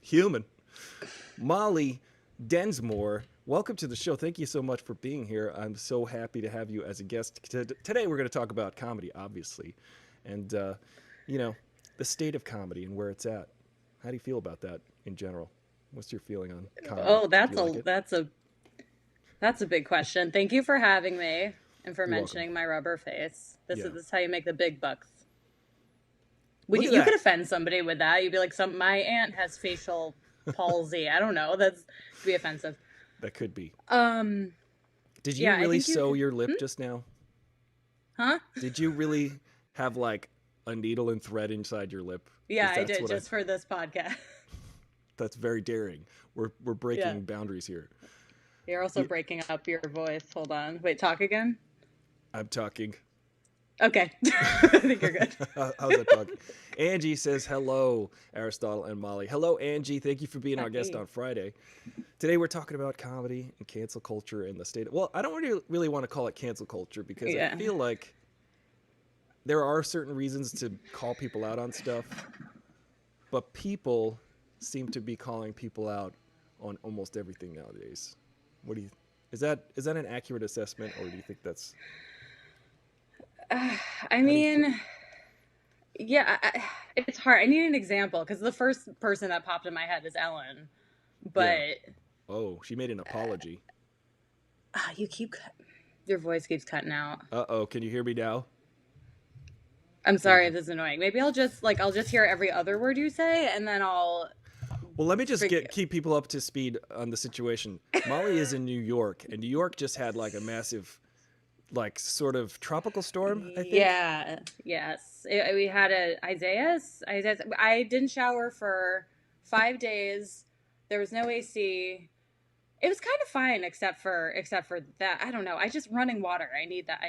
Human. Molly Densmore, welcome to the show. Thank you so much for being here. I'm so happy to have you as a guest. Today we're going to talk about comedy, obviously, and the state of comedy and where it's at. How do you feel about that in general? What's your feeling on comedy? Oh, Do you like it? that's a big question. Thank you for having me and for You're welcome. mentioning my rubber face. This Yeah. is this is how you make the big bucks. Look at You could that. offend somebody with that. You'd be like, "Some my aunt has facial palsy." I don't know. That's could be offensive. That could be. Um, Did you yeah, I really think you. sew your lip just now? Huh? Did you really have like a needle and thread inside your lip? Yeah, Because I that's did what I. just for this podcast. That's very daring. We're Yeah, breaking boundaries here. you're also You, breaking up your voice. Hold on. Wait, talk again. I'm talking. Okay, I think you're good. How's that talking? Angie says hello, Aristotle and Molly. Hello, Angie. Thank you for being our guest Hi. on Friday. Today we're talking about comedy and cancel culture in the state. Well, I don't really want to call it cancel culture because I Yeah. feel like there are certain reasons to call people out on stuff, but people seem to be calling people out on almost everything nowadays. What do you? Is that an accurate assessment, or do you think that's I how do you feel? mean, yeah, it's hard. I need an example because the first person that popped in my head is Ellen. Yeah. But Oh, she made an apology. you your voice keeps cutting out. Uh-oh, can you hear me now? I'm Can you sorry, this is annoying. Maybe I'll just hear every other word you say, and then I'll Well, let me just figure. keep people up to speed on the situation. Molly is in New York, and New York just had like a massive, like sort of tropical storm, I think. Yeah, yes. We had a Isaiah's. Isaiah's. I didn't shower for 5 days. There was no AC. It was kind of fine, except for that. I don't know. I just running water. I need that.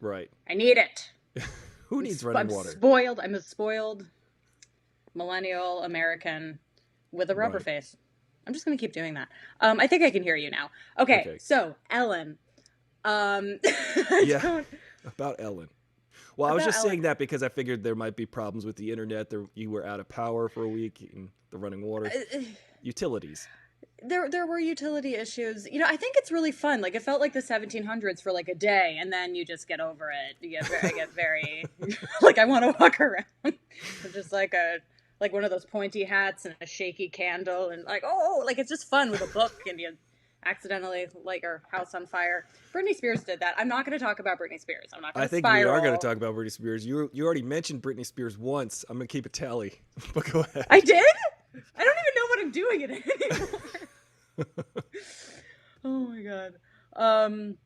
Right. I need it. Who needs running I'm water? spoiled. I'm a spoiled millennial American with a rubber Right. face. I'm just gonna keep doing that. I think I can hear you now. Okay, Okay. so Ellen. I Yeah, don't about Ellen. Well, I was about just Ellen. saying that because I figured there might be problems with the internet. You were out of power for a week and the running water. Uh, Utilities. there were utility issues. You know, I think it's really fun. Like it felt like the 1700s for like a day, and then you just get over it. I get very like I want to walk around with just like one of those pointy hats and a shaky candle, and like like it's just fun with a book, and you accidentally light your house on fire. Britney Spears did that. I'm not going to talk about Britney Spears. I'm not I going to think we are going to spiral. talk about Britney Spears. You already mentioned Britney Spears once. I'm going to keep a tally, but go I ahead. did. I don't even know what I'm doing it anymore. Oh my god. Um.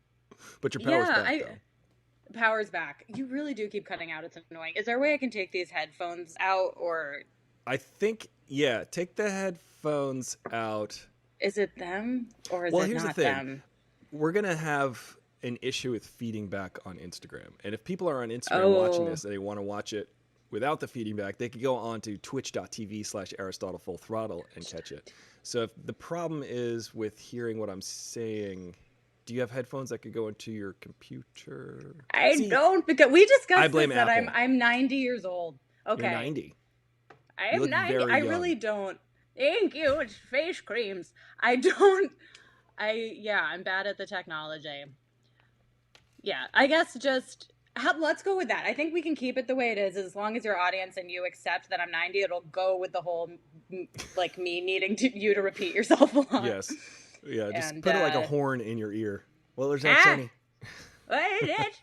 But your power's Yeah. back I though. Power's back. You really do keep cutting out. It's annoying. Is there a way I can take these headphones out, or I think yeah. Take the headphones out. is it them, or is Well, it here's the not thing. them? We're gonna have an issue with feeding back on Instagram, and if people are on Instagram watching Oh, this and they want to watch it without the feeding back, they could go on to twitch.tv/Aristotle Full Throttle and catch it. So if the problem is with hearing what I'm saying, do you have headphones that could go into your computer? I See, don't because we I discussed this blame that Apple. I'm 90 years old. You're Okay, 90. I You am look 90. very I young. really don't. Thank you. It's face creams. I don't. Yeah, I'm bad at the technology. Yeah, I guess let's go with that. I think we can keep it the way it is as long as your audience and you accept that I'm 90. It'll go with the whole like me needing you to repeat yourself a lot. Yes. Yeah, just And put it like a horn in your ear. Well, there's not ah, Sunny. what is it?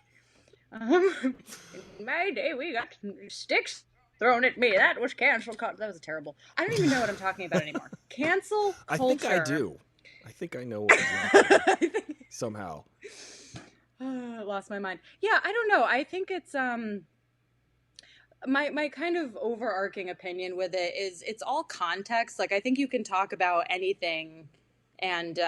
In my day, we got sticks thrown at me. That was cancel culture. That was terrible. I don't even know what I'm talking about anymore. Cancel I think I culture. do. I think I know exactly. I think Somehow. I lost my mind. Yeah, I don't know. I think it's my kind of overarching opinion with it is it's all context. Like I think you can talk about anything and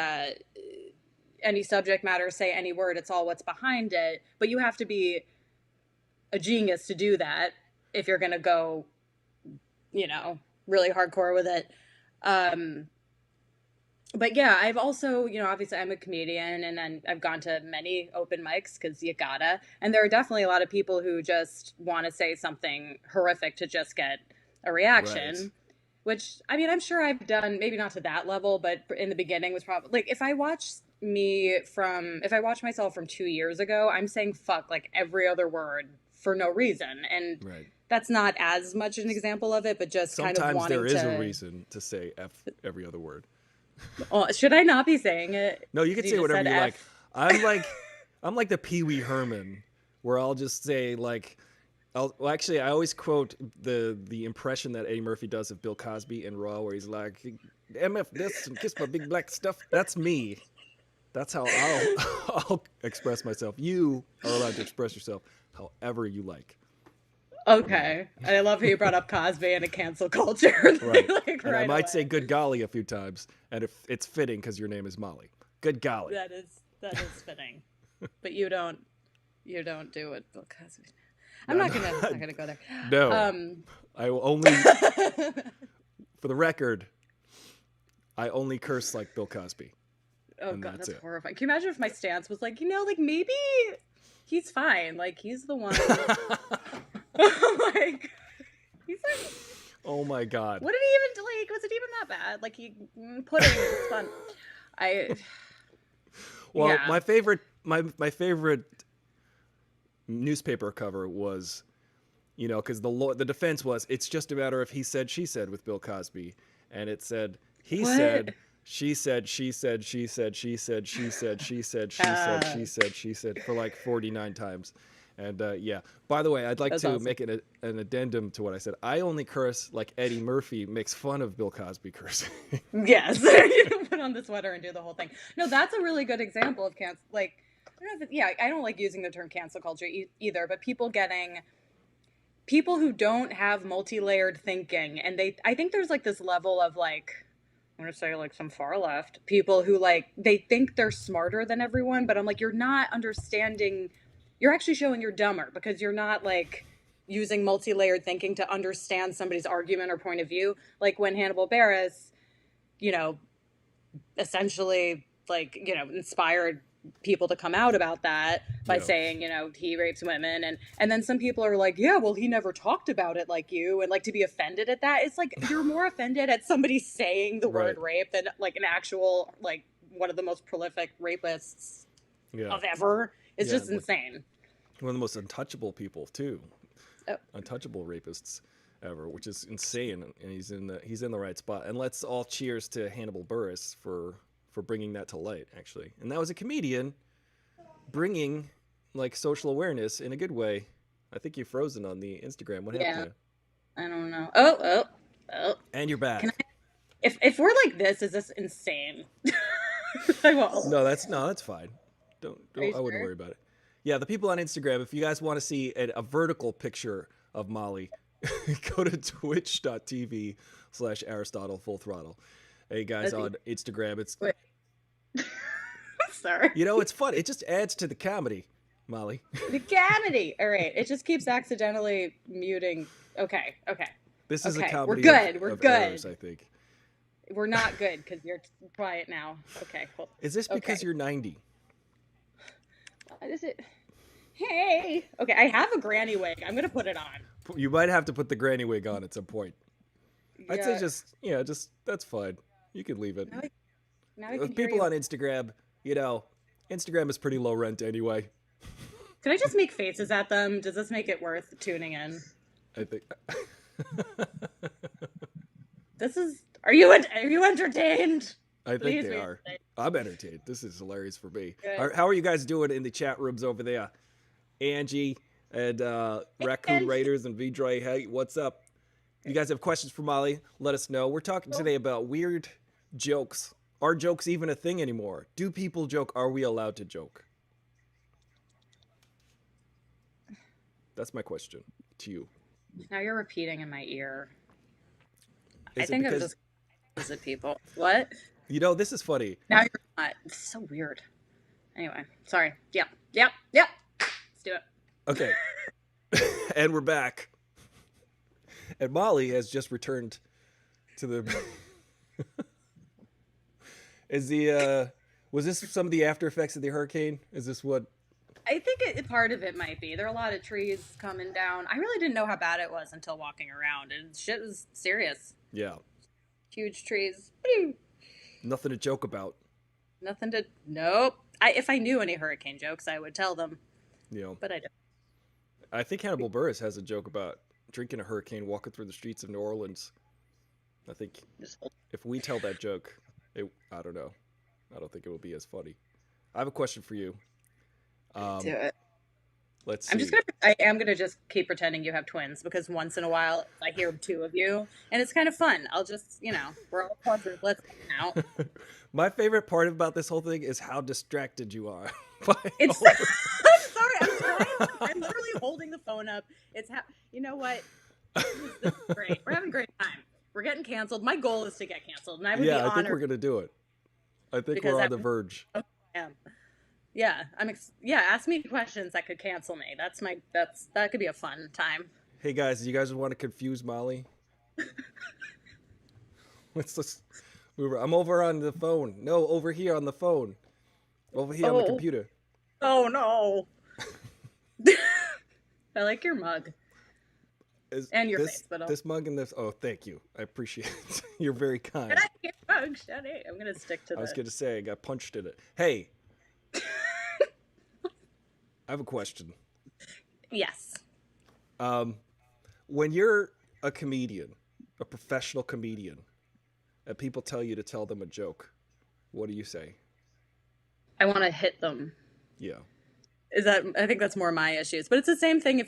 any subject matter, say any word. It's all what's behind it. But you have to be a genius to do that if you're going to go, really hardcore with it. Um, but yeah, I've also, obviously I'm a comedian and then I've gone to many open mics because you gotta. And there are definitely a lot of people who just want to say something horrific to just get a Right. reaction. which I mean, I'm sure I've done, maybe not to that level, but in the beginning was probably like if I watch myself from 2 years ago, I'm saying fuck like every other word for no reason. And Right. that's not as much an example of it, but just kind of Sometimes there wanting is a to, reason to say F every other word. oh, should I not be saying it? No, you can 'Cause you say just whatever said you like. F. I'm like I'm like the Pee Wee Herman, where I'll just say like well, actually, I always quote the impression that Eddie Murphy does of Bill Cosby in Raw, where he's like, "MF this and kiss my big black stuff." That's me. That's how I'll I'll express myself. You are allowed to express yourself however you like. Molly. Okay. I love how you brought up Cosby and a cancel culture thing, Right. like And I right might say away. "good golly" a few times, and if it's fitting because your name is Molly. Good golly. That is fitting. But you don't do it, Bill Cosby. I'm No, not no, gonna I'm not gonna go there. no. Um I will only, for the record, I only curse like Bill Cosby, Oh and god, that's that's it. horrifying. Can you imagine if my stance was like, like maybe he's fine. Like he's the one like he's like Oh my god. what did he even like was it even that bad? Like he pudding is fun. I Well, yeah. my favorite newspaper cover was, because the defense was it's just a matter of he said she said with Bill Cosby, and it said he What? said she said she said she said she said she said she said she said Uh she said she said for like 49 times. And yeah, by the way, I'd like that's to awesome. make an addendum to what I said. I only curse like Eddie Murphy makes fun of Bill Cosby cursing. Yes. You don't put on the sweater and do the whole thing. No, that's a really good example of cancel. Like, I don't know if I don't like using the term cancel culture either, but people who don't have multi-layered thinking, and I think there's like this level of like, I'm gonna say like some far left people who like they think they're smarter than everyone, but I'm like, you're not understanding. You're actually showing you're dumber because you're not like using multi-layered thinking to understand somebody's argument or point of view. Like when Hannibal Buress, you know, essentially like inspired people to come out about that by Yeah, saying he rapes women, and then some people are like, yeah, well, he never talked about it like you, and like to be offended at that, it's like you're more offended at somebody saying the word right. rape than like an actual like one of the most prolific rapists Yeah, of ever. It's yeah. just insane. One of the most untouchable people too, Oh, untouchable rapists ever, which is insane. And he's in the right spot. And let's all cheers to Hannibal Buress for bringing that to light, actually. And that was a comedian bringing like social awareness in a good way. I think you're frozen on the Instagram. What happened to yeah, you? I don't know. Oh, And you're can back. I, if we're like this, is this insane? I won't. No, that's fine. Are you I wouldn't sure? worry about it. Yeah, the people on Instagram, if you guys want to see a vertical picture of Molly, go to twitch.tv/Aristotle Full Throttle. Hey guys, That's on Instagram, it's wait. Sorry. it's fun. It just adds to the comedy, Molly. The cavity. All right. It just keeps accidentally muting. Okay. Okay. This is a Okay. We're comedy good. We're of errors, I good. think. We're not good because you're quiet now. Okay. Cool. Is this because Okay. you're 90? What is it? Hey. Okay. I have a granny wig. I'm gonna put it on. You might have to put the granny wig on at some point. I'd say Yeah. just that's fine. You can leave it. Now I can With hear people you. on Instagram, Instagram is pretty low rent anyway. Can I just make faces at them? Does this make it worth tuning in? I think. This is. Are you entertained? I think Please they be are. entertained. I'm entertained. This is hilarious for me. Good. How are you guys doing in the chat rooms over there? Angie and Raccoon And Raiders and Vidroy. Hey, what's up? You guys have questions for Molly? Let us know. We're talking today about weird jokes. Are jokes even a thing anymore? Do people joke? Are we allowed to joke? That's my question to you. now you're repeating in my ear. I Is it think I'm because just visit people. What? this is funny. Now you're not. It's so weird. Anyway, sorry. Yep. Let's do it. Okay. And we're back. And Molly has just returned to the Is the was this some of the after effects of the hurricane? Is this what I think part of it might be. There are a lot of trees coming down. I really didn't know how bad it was until walking around, and shit was serious. Yeah. Huge trees. Nothing to joke about. Nothing to. Nope. If I knew any hurricane jokes, I would tell them, You know, but I don't. I think Hannibal Buress has a joke about drinking a hurricane, walking through the streets of New Orleans. I think Just if we tell that joke, I don't know. I don't think it will be as funny. I have a question for you. do Um, it. let's I'm just see. gonna. I am gonna just keep pretending you have twins because once in a while I hear two of you, and it's kind of fun. I'll just, we're all quadruplets now. My favorite part about this whole thing is how distracted you are by It's. all of I'm sorry. I'm trying. I'm literally holding the phone up. You know what? This is great. We're having a great time. We're getting canceled. My goal is to get canceled, and I would be Yeah, I think we're honored gonna do it. I think because we're I on the verge. am. Yeah, yeah. Ask me questions that could cancel me. That could be a fun time. Hey guys, do you guys want to confuse Molly? Let's just move her. I'm over on the phone. No, over here on the phone. Over here on the Oh, computer. oh no! I like your mug Is and your this face, but this mug and this? Oh, thank you. I appreciate it. You're very kind. your mug. Shut it. I'm gonna stick to I was the. gonna say I got punched in it. Hey, I have a question. Yes. Um, when you're a comedian, a professional comedian, and people tell you to tell them a joke, what do you say? I want to hit them. Yeah. I think that's more my issues, but it's the same thing I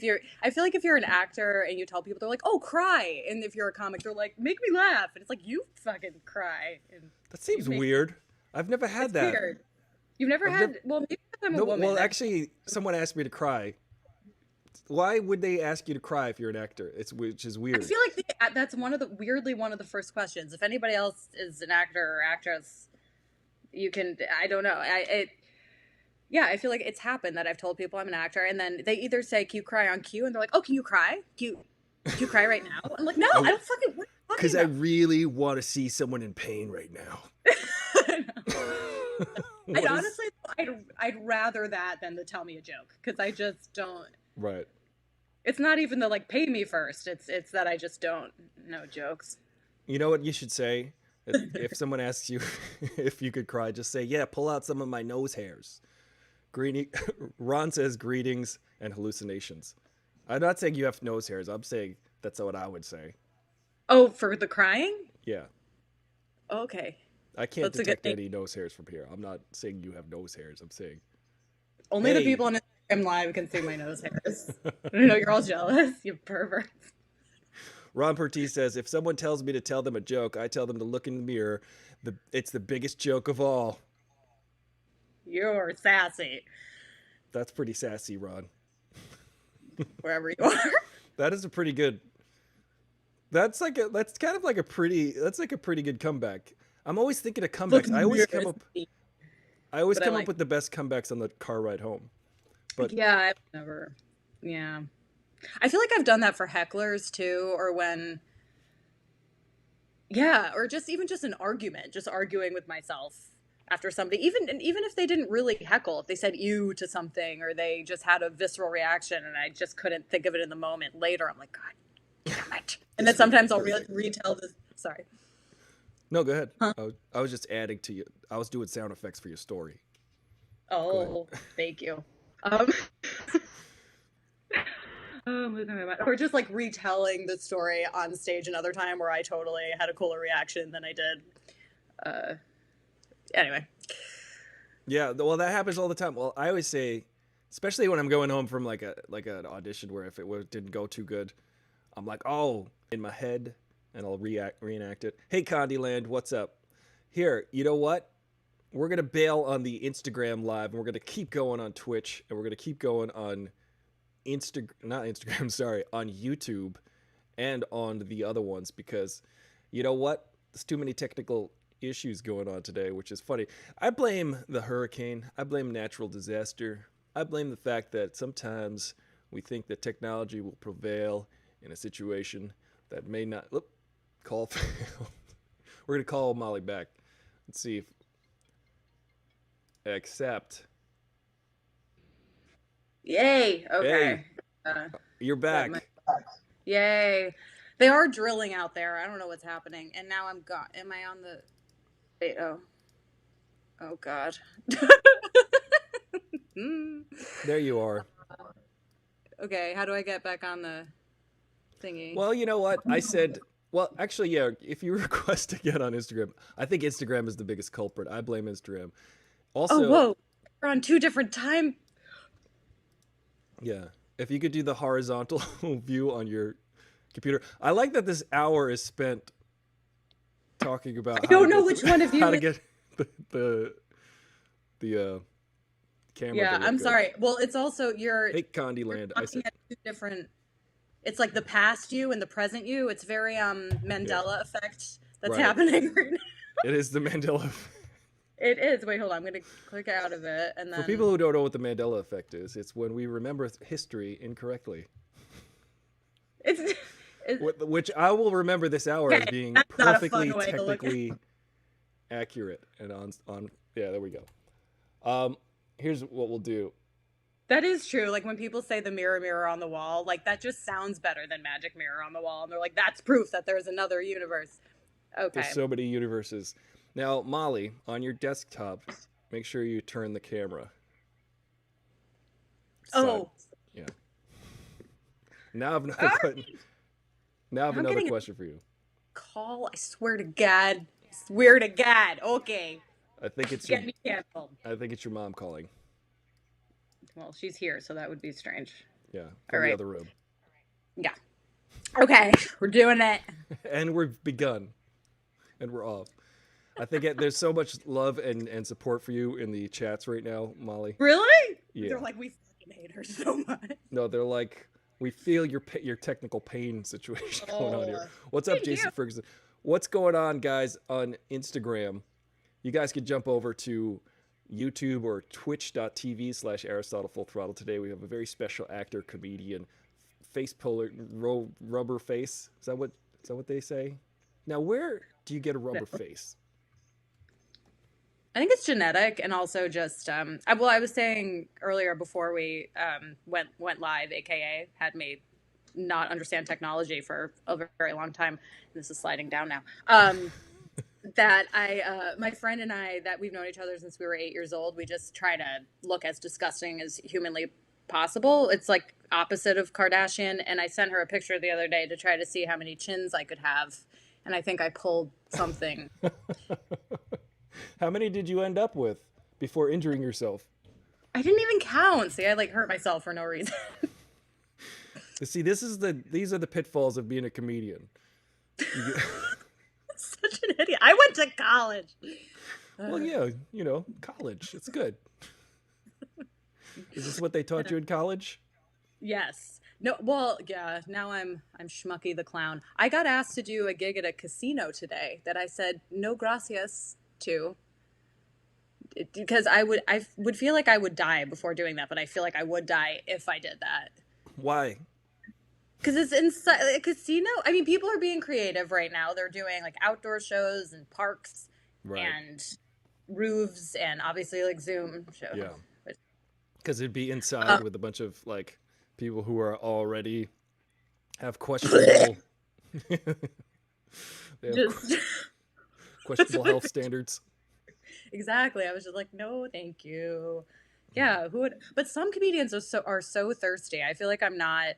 feel like if you're an actor and you tell people, they're like, oh, cry. And if you're a comic, they're like, make me laugh. And it's like, you fucking cry. And That seems weird. I've never had it's that. weird. You've never well, maybe because I'm a No, woman. well, actually, someone asked me to cry. Why would they ask you to cry if you're an actor? Which is I weird. feel like that's one of the first questions. If anybody else is an actor or actress, you can, I don't know. Yeah, I feel like it's happened that I've told people I'm an actor, and then they either say, "Can you cry on cue?" and they're like, "Oh, can you cry? Can you cry right now?" I'm like, "No, I don't fucking." Because I really want to see someone in pain right now. Honestly, I'd rather that than to tell me a joke because I just don't. Right. It's not even the like pay me first. It's that I just don't know jokes. You know what you should say? If someone asks you if you could cry, just say, "Yeah, pull out some of my nose hairs." Ron says greetings and hallucinations. I'm not saying you have nose hairs. I'm saying that's what I would say. Oh, for the crying? Yeah. Okay. I can't That's a good detect thing. any nose hairs from here. I'm not saying you have nose hairs. I'm saying Only the hey. people on Instagram Live can see my nose hairs. I know you're all jealous, you perverts. Ron Pertee says, if someone tells me to tell them a joke, I tell them to look in the mirror. It's the biggest joke of all. You're sassy. That's pretty sassy, Ron. Wherever you are. That is a pretty good. That's like a pretty good comeback. I'm always thinking of comebacks. I always come up with the best comebacks on the car ride home. But yeah, I've never. Yeah. I feel like I've done that for hecklers too, or when. Yeah, or just an argument, just arguing with myself after somebody, even if they didn't really heckle, if they said "ew" to something, or they just had a visceral reaction, and I just couldn't think of it in the moment. Later, I'm like, God damn it! And then sometimes I'll retell this. Sorry. No, go ahead. Huh? I was just adding to you. I was doing sound effects for your story. Oh, thank you. Oh, I'm losing my mind. Or just like retelling the story on stage another time where I totally had a cooler reaction than I did. Anyway. Yeah, well, that happens all the time. Well, I always say, especially when I'm going home from like an audition where if it didn't go too good, I'm like, oh, in my head, and I'll reenact it. Hey, Candyland, what's up? Here, you know what? We're gonna bail on the Instagram live, and we're gonna keep going on Twitch, and we're gonna keep going on not Instagram, sorry, on YouTube, and on the other ones because, you know what? There's too many technical issues going on today, which is funny. I blame the hurricane. I blame natural disaster. I blame the fact that sometimes we think that technology will prevail in a situation that may not. Call failed. We're gonna call Molly back. Let's see if accept. Yay. Okay. Hey, you're back. Yay. They are drilling out there. I don't know what's happening. And now I'm gone. Am I on the... Wait, oh God. There you are. Okay, how do I get back on the thingy? Well, you know what? I said, well, actually, yeah, if you request to get on Instagram, I think Instagram is the biggest culprit. I blame Instagram. Oh, Also, whoa. We're on 2 different time. yeah, if you could do the horizontal view on your computer. I like that this hour is spent talking about I don't know which one of you how to is... get the camera. Yeah, to look I'm good. sorry. Well, it's also Hey, Candyland. I looking said, at 2 different... It's like the past you and the present you. It's very Mandela effect that's Right. happening right now. it is the Mandela. It is. Wait, hold on. I'm going to click out of it and then... For people who don't know what the Mandela effect is, it's when we remember history incorrectly. It's Which I will remember this hour as Okay, being that's not a perfectly fun way to look at it. technically accurate and on yeah, there we go. Here's what we'll do. That is true. Like when people say the mirror, mirror on the wall, like that just sounds better than magic mirror on the wall. And they're like, that's proof that there's another universe. Okay. There's so many universes. Now, Molly, on your desktop, make sure you turn the camera. Oh. Yeah. Now I have another question for you. Call. I swear to God. I swear to God. Okay. I think it's Get me canceled. I think it's your mom calling. Well, she's here, so that would be strange. Yeah, All from right. the other room. Yeah. Okay. We're doing it. And we've begun. And we're off. I think there's so much love and support for you in the chats right now, Molly. Really? Yeah. They're like, we fucking hate her so much. No, they're like, we feel your technical pain situation going on here. What's up, Jason Ferguson? What's going on, guys, on Instagram? You guys can jump over to YouTube or twitch.tv/Aristotle Full Throttle. Today we have a very special actor, comedian, face puller, rubber face. Is that what they say? Now, where do you get a rubber face? I think it's genetic, and also just I was saying earlier before we went live, aka had me not understand technology for a very long time. This is sliding down now. That my friend and I, that we've known each other since we were 8 years old, we just try to look as disgusting as humanly possible. It's like opposite of Kardashian, and I sent her a picture the other day to try to see how many chins I could have, and I think I pulled something. How many did you end up with before injuring yourself? I didn't even count. See, I like hurt myself for no reason. See, these are the pitfalls of being a comedian. Such an idiot. I went to college. Well, yeah, college. It's good. Is this what they taught you in college? Yes. No, well, yeah, now I'm Schmucky the Clown. I got asked to do a gig at a casino today that I said no gracias to. Because I would feel like I would die before doing that, but I feel like I would die if I did that. Why? Because it's inside a casino. I mean, people are being creative right now. They're doing like outdoor shows and parks and roofs and obviously like Zoom shows. Yeah. Because it'd be inside with a bunch of like people who are already have questionable questionable health standards. Exactly. I was just like, no, thank you. Yeah, who would? But some comedians are so thirsty. I feel like I'm not.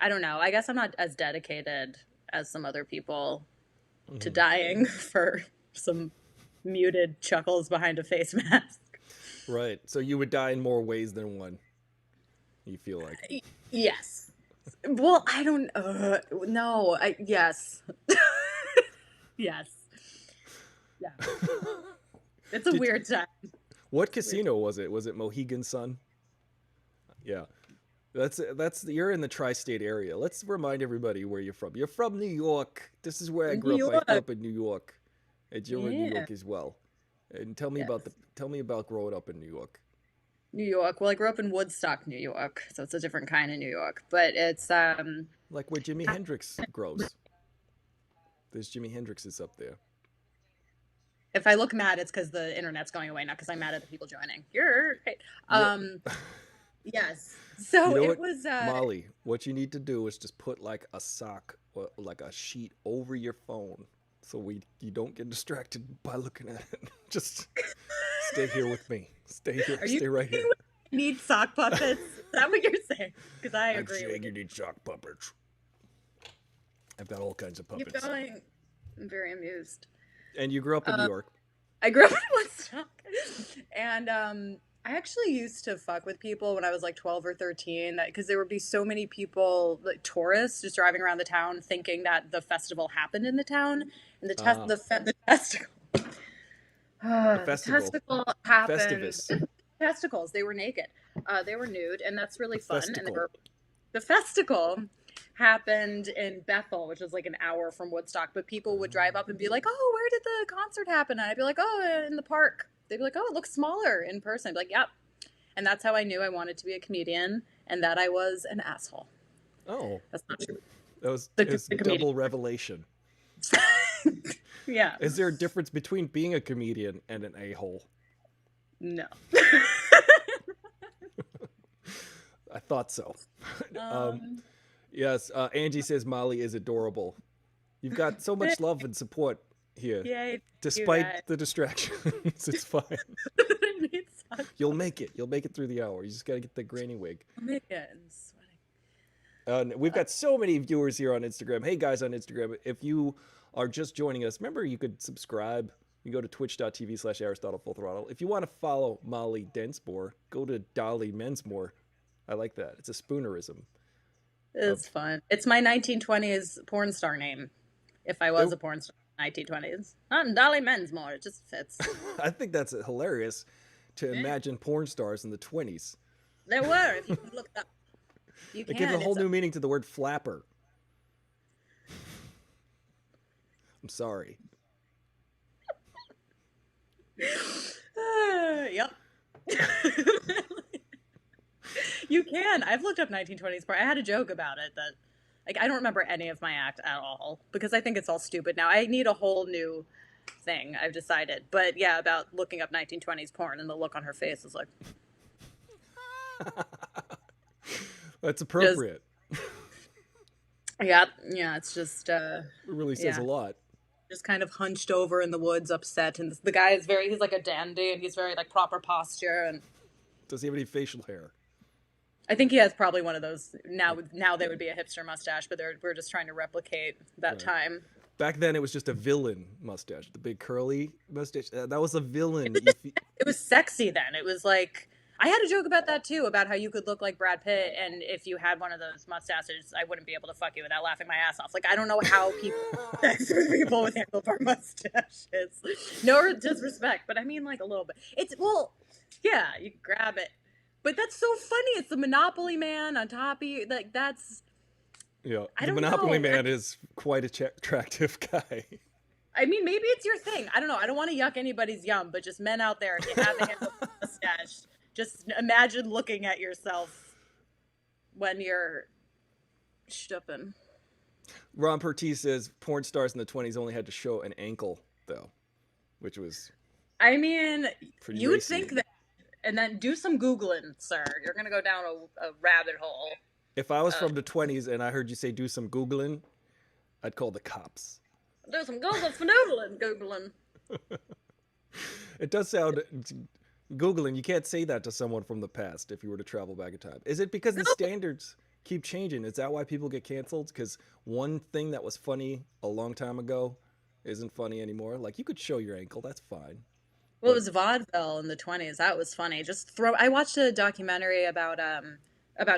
I don't know. I guess I'm not as dedicated as some other people to dying for some muted chuckles behind a face mask. Right. So you would die in more ways than one. You feel like? Yes. Well, I don't. No. Yes. Yes. Yeah. It's a weird time. What casino was it? Was it Mohegan Sun? Yeah. That's you're in the tri-state area. Let's remind everybody where you're from. You're from New York. This is where I grew up. I grew up in New York. And you're in New York as well. And tell me about growing up in New York. New York. Well, I grew up in Woodstock, New York, so it's a different kind of New York. But it's like where Jimi Hendrix grows. There's Jimi Hendrix's up there. If I look mad, it's because the internet's going away, not because I'm mad at the people joining. You're right. Yes. So it was Molly, what you need to do is just put like a sock like a sheet over your phone, so you don't get distracted by looking at it. Just stay here with me. Stay here. Stay right here. Need sock puppets? Is that what you're saying? Because I agree. I'm saying you need sock puppets. I've got all kinds of puppets. Keep going. I'm very amused. And you grew up in New York. I grew up in Woodstock. And I actually used to fuck with people when I was like 12 or 13, because there would be so many people, like tourists, just driving around the town thinking that the festival happened in the town. And the testicle. The testicle happened. Festivus. Testicles. They were naked. They were nude, and that's really fun. And the festival happened in Bethel, which is like an hour from Woodstock. But people would drive up and be like, "Oh, where did the concert happen?" And I'd be like, "Oh, in the park." They'd be like, "Oh, it looks smaller in person." I'd be like, "Yep." And that's how I knew I wanted to be a comedian, and that I was an asshole. Oh, that's not true. That was a double revelation. Yeah. Is there a difference between being a comedian and an a-hole? No. I thought so. Yes, Angie says Molly is adorable. You've got so much love and support here. Yay, despite the distractions, it's fine. You'll make it. You'll make it through the hour. You just got to get the granny wig. I'll make it. I'm sweating. We've got so many viewers here on Instagram. Hey, guys on Instagram, if you are just joining us, remember you could subscribe. You go to twitch.tv/Aristotle Full Throttle. If you want to follow Molly Densmore, go to Dolly Mensmore. I like that. It's a spoonerism. It's fun. It's my 1920s porn star name. If I was a porn star in the 1920s. I'm Dolly Mensmore. It just fits. I think that's hilarious to imagine porn stars in the 20s. There were, if you look up. You can. It gives a whole new meaning to the word flapper. I'm sorry. Yep. You can. I've looked up 1920s porn. I had a joke about it that, like, I don't remember any of my act at all because I think it's all stupid now. I need a whole new thing, I've decided. But yeah, about looking up 1920s porn, and the look on her face is like... That's appropriate. Yeah, it's just... it really says a lot. Just kind of hunched over in the woods, upset, and the guy is he's like a dandy, and he's very like proper posture. And does he have any facial hair? I think he has probably one of those. Now they would be a hipster mustache, but we're just trying to replicate that time. Back then, it was just a villain mustache, the big curly mustache. That was a villain. It was sexy then. It was like, I had a joke about that too, about how you could look like Brad Pitt, and if you had one of those mustaches, I wouldn't be able to fuck you without laughing my ass off. Like, I don't know how people sex with people with handlebar mustaches. No disrespect, but I mean like a little bit. Yeah, you can grab it. But that's so funny. It's the Monopoly Man on top of you. Like, that's... Yeah, the Monopoly Man is quite a attractive guy. I mean, maybe it's your thing. I don't know. I don't want to yuck anybody's yum, but just men out there, if you have a handlebar mustache, just imagine looking at yourself when you're stuffing. Ron Pertee says porn stars in the 20s only had to show an ankle, though, which was... I mean, you would racy. think that. And then do some Googling, sir. You're going to go down a rabbit hole. If I was from the 20s and I heard you say do some Googling, I'd call the cops. Do some Googling. It does sound... Googling, you can't say that to someone from the past if you were to travel back in time. Is it because the standards keep changing? Is that why people get canceled? Because one thing that was funny a long time ago isn't funny anymore? Like, you could show your ankle, that's fine. Well, it was vaudeville in the 20s. That was funny. I watched a documentary about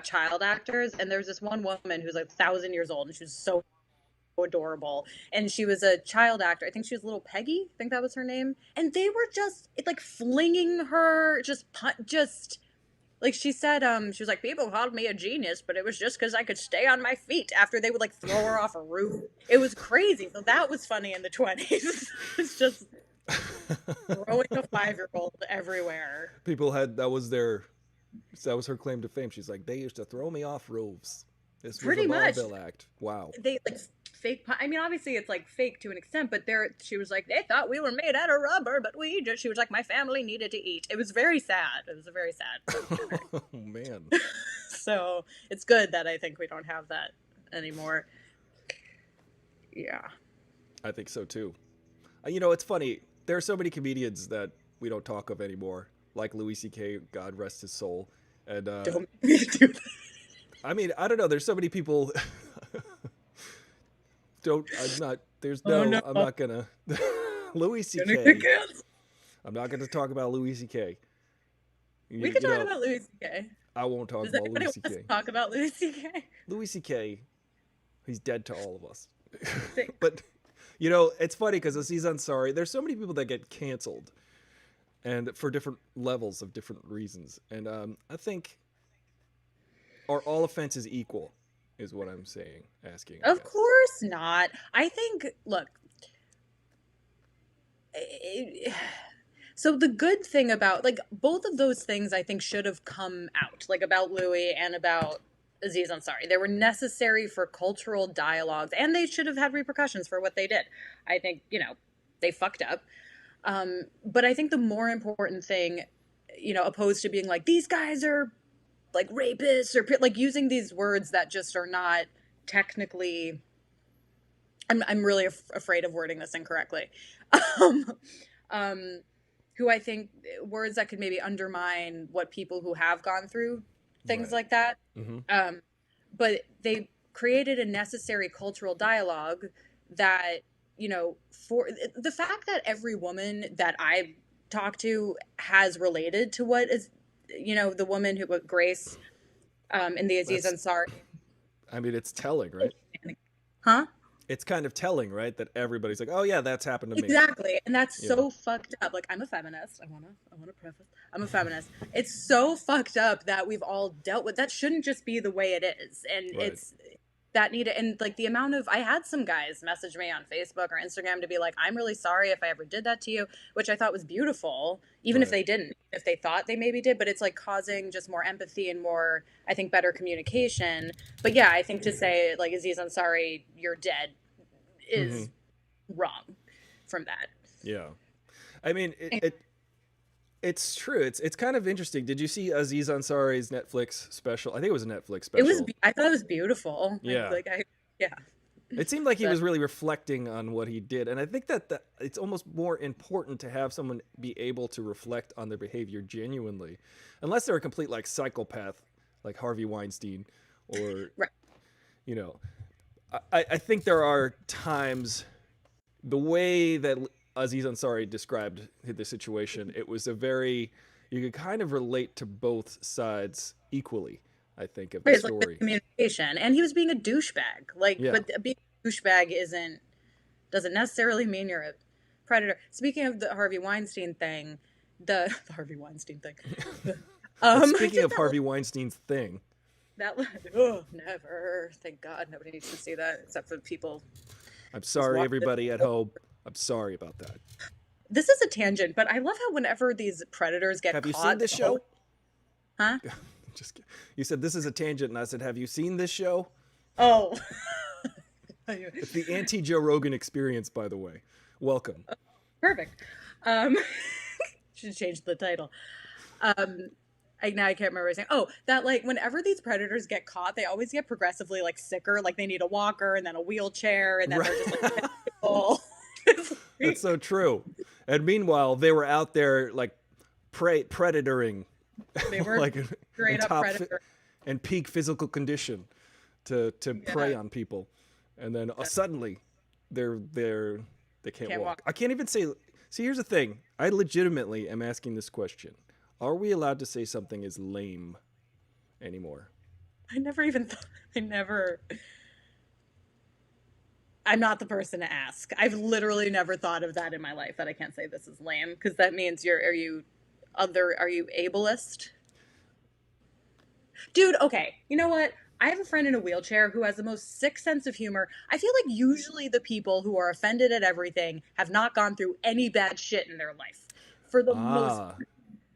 child actors, and there's this one woman who's like 1,000 years old, and she was so adorable. And she was a child actor. I think she was little Peggy. I think that was her name. And they were just like flinging her, just like she said, she was like, people called me a genius, but it was just because I could stay on my feet after they would like throw her off a roof. It was crazy. So that was funny in the 20s. It's just throwing a 5-year-old everywhere. People that was her claim to fame. She's like, they used to throw me off roofs. This was a vaudeville act. Wow. They like fake. I mean, obviously it's like fake to an extent, but she was like, they thought we were made out of rubber, but she was like, my family needed to eat. It was very sad. It was a very sad. Oh man. So it's good that I think we don't have that anymore. Yeah. I think so too. You know, it's funny. There are so many comedians that we don't talk of anymore, like Louis C.K. God rest his soul. And Don't make me do that. I mean, I don't know. There's so many people. Don't. I'm not. There's Oh no. no. I'm not gonna. Louis Gonna get C.K. canceled. I'm not gonna talk about Louis C.K. We could talk about Louis C.K. I won't talk Does about anybody Louis want us to C.K. talk about Louis C.K.? Louis C.K. He's dead to all of us. Thanks. But you know, it's funny because Aziz Ansari. There's so many people that get canceled, and for different levels of different reasons. And I think are all offenses equal? Is what I'm saying. Asking. I Of guess. course not. I think, look, so the good thing about, like, both of those things I think should have come out, like about Louis and about Aziz Ansari. They were necessary for cultural dialogues, and they should have had repercussions for what they did. I think, they fucked up. But I think the more important thing, opposed to being like, these guys are like rapists, or like using these words that just are not technically, I'm really afraid of wording this incorrectly. Who I think words that could maybe undermine what people who have gone through things Right. like that. Mm-hmm. But they created a necessary cultural dialogue that, for the fact that every woman that I've talked to has related to what is, the woman who, Grace, in the Aziz That's. Ansari. I mean, it's telling, right? Huh? It's kind of telling, right? That everybody's like, oh yeah, that's happened to me. Exactly. And that's You know? so fucked up. Like, I'm a feminist. I wanna preface. I'm a feminist. It's so fucked up that we've all dealt with that. Shouldn't just be the way it is. And Right. it's that needed, and like the amount of, I had some guys message me on Facebook or Instagram to be like, I'm really sorry if I ever did that to you, which I thought was beautiful, even if Right. they didn't, if they thought they maybe did, but it's like causing just more empathy and more, I think, better communication. But yeah, I think to say like, Aziz Ansari, you're dead, is wrong from that. Yeah. I mean, it's true. It's kind of interesting. Did you see Aziz Ansari's Netflix special? I think it was a Netflix special. I thought it was beautiful. Yeah. Yeah. It seemed like he But- was really reflecting on what he did, and I think that it's almost more important to have someone be able to reflect on their behavior genuinely, unless they're a complete like psychopath, like Harvey Weinstein, or Right. you know, I think there are times the way that Aziz Ansari described the situation, it was you could kind of relate to both sides equally, I think, of the It's like the story. communication, and he was being a douchebag. Like, Yeah. but being a douchebag doesn't necessarily mean you're a predator. Speaking of the Harvey Weinstein thing, the Harvey Weinstein thing. Speaking of Harvey Weinstein's thing, never. Thank God, nobody needs to see that except for people. I'm sorry, everybody at home. I'm sorry about that. This is a tangent, but I love how whenever these predators get Have caught, you seen this show? Huh? Just kidding. You said this is a tangent, and I said, have you seen this show? Oh. It's the anti-Joe Rogan experience, by the way. Welcome. Perfect. Should change the title. Now I can't remember what I was saying. Oh, that like whenever these predators get caught, they always get progressively like sicker. Like they need a walker and then a wheelchair, and then they're just like, oh. That's so true. And meanwhile, they were out there like predatoring. They were like straight up predator. and peak physical condition to prey on people, and then suddenly they can't walk. I can't even say. See, here's the thing. I legitimately am asking this question: are we allowed to say something is lame anymore? I never even thought. I'm not the person to ask. I've literally never thought of that in my life, that I can't say this is lame, because that means are you ableist? Dude, okay. You know what? I have a friend in a wheelchair who has the most sick sense of humor. I feel like usually the people who are offended at everything have not gone through any bad shit in their life. For the most part.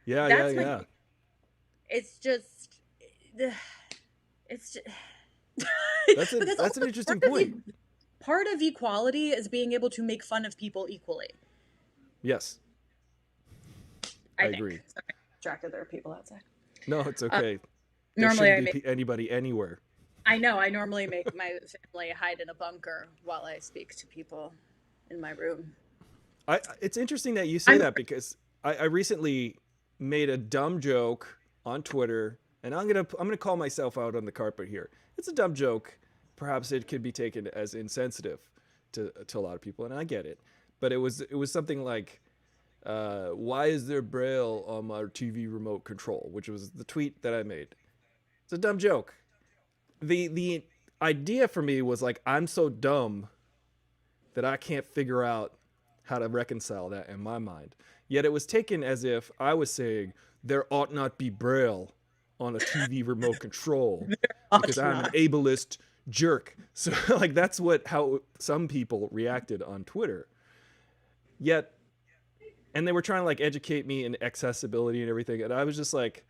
Yeah. It's just That's an interesting point. Part of equality is being able to make fun of people equally. Yes. I agree. Sorry, distracted. There are people outside. No, it's okay. There Normally, shouldn't be anybody anywhere. I know. I normally make my family hide in a bunker while I speak to people in my room. It's interesting that you say I'm that because I recently made a dumb joke on Twitter, and I'm gonna call myself out on the carpet here. It's a dumb joke. Perhaps it could be taken as insensitive to a lot of people, and I get it. But it was something like, "Why is there braille on my TV remote control?" Which was the tweet that I made. It's a dumb joke. The idea for me was like, I'm so dumb that I can't figure out how to reconcile that in my mind. Yet it was taken as if I was saying there ought not be braille on a TV remote control because ought I'm an not. ableist jerk. So like that's what how some people reacted on Twitter. Yet and they were trying to like educate me in accessibility and everything, and I was just like,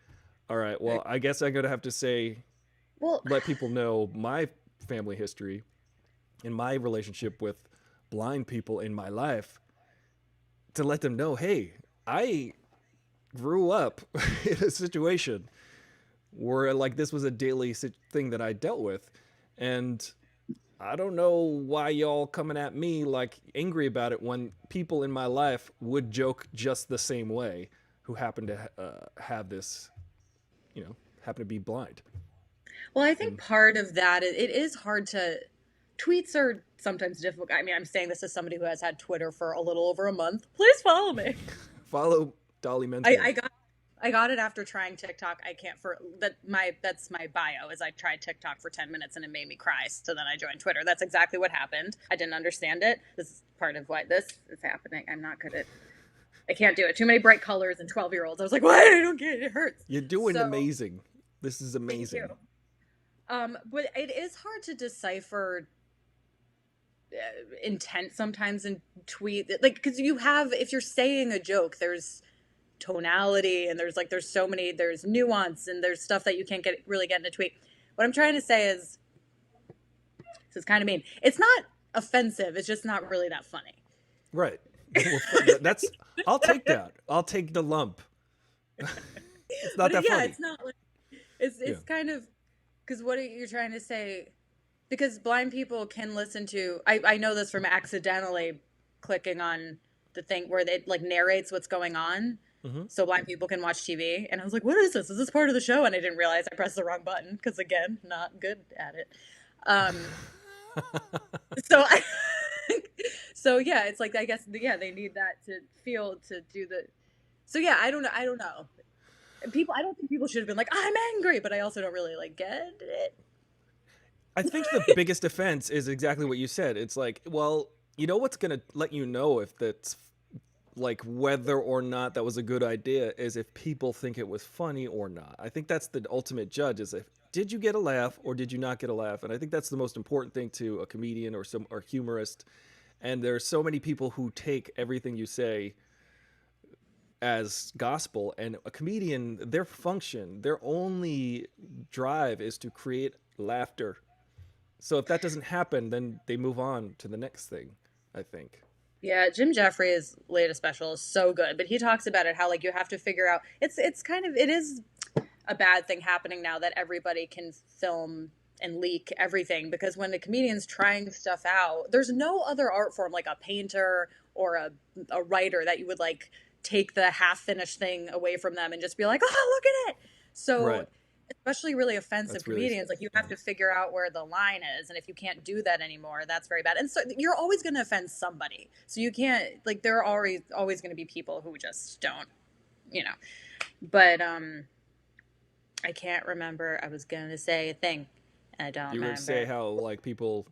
all right, well, I guess I'm going to have to say Well, let people know my family history and my relationship with blind people in my life to let them know, hey, I grew up in a situation where like this was a daily thing that I dealt with, and I don't know why y'all coming at me like angry about it when people in my life would joke just the same way who happen to have this, happen to be blind. well, I think And part of that is it is hard to. Tweets are sometimes difficult. I mean, I'm saying this as somebody who has had Twitter for a little over a month. Please follow me. follow Dolly I, Mensmore. I got I got it after trying TikTok. I can't for that my that's my bio is I tried TikTok for 10 minutes and it made me cry. So then I joined Twitter. That's exactly what happened. I didn't understand it. This is part of why this is happening. I'm not good at I can't do it. Too many bright colors and 12-year-olds. I was like, what? I don't get it. It hurts. You're doing So amazing. This is thank you. amazing. But it is hard to decipher intent sometimes in tweet like because you have if you're saying a joke there's tonality and there's so many there's nuance and there's stuff that you can't get really get in a tweet. What I'm trying to say is this is kind of mean, it's not offensive, it's just not really that funny. Right. Well, that's. I'll take that. I'll take the lump. It's not But that yeah, funny. it's not like it's Yeah. it's kind of because what are you trying to say because blind people can listen to I know this from accidentally clicking on the thing where it like narrates what's going on Hmm. so blind people can watch TV. And I was like, what is this? Is this part of the show? And I didn't realize I pressed the wrong button because, again, not good at it. Um, so, I, so yeah, it's like I guess yeah they need that to feel to do the. So yeah, I don't know. I don't know. People, I don't think people should have been like I'm angry, but I also don't really like get it. I think the biggest offense is exactly what you said. It's like, well, you know what's gonna let you know if that's like whether or not that was a good idea is if people think it was funny or not. I think that's the ultimate judge is if did you get a laugh or did you not get a laugh? And I think that's the most important thing to a comedian or humorist. And there's so many people who take everything you say as gospel, and a comedian, their function, their only drive is to create laughter. So if that doesn't happen, then they move on to the next thing, I think. Yeah, Jim Jeffries' latest special is so good, but he talks about it how like you have to figure out it's kind of it is a bad thing happening now that everybody can film and leak everything because when the comedian's trying stuff out, there's no other art form like a painter or a writer that you would like take the half finished thing away from them and just be like, oh, look at it. So Right. especially really offensive That's really comedians, like you yeah. have to figure out where the line is. And if you can't do that anymore, that's very bad. And so you're always going to offend somebody. So you can't like, there are always going to be people who just don't, you know, but, I can't remember. I was going to say a thing. I don't You were going to say remember. how like people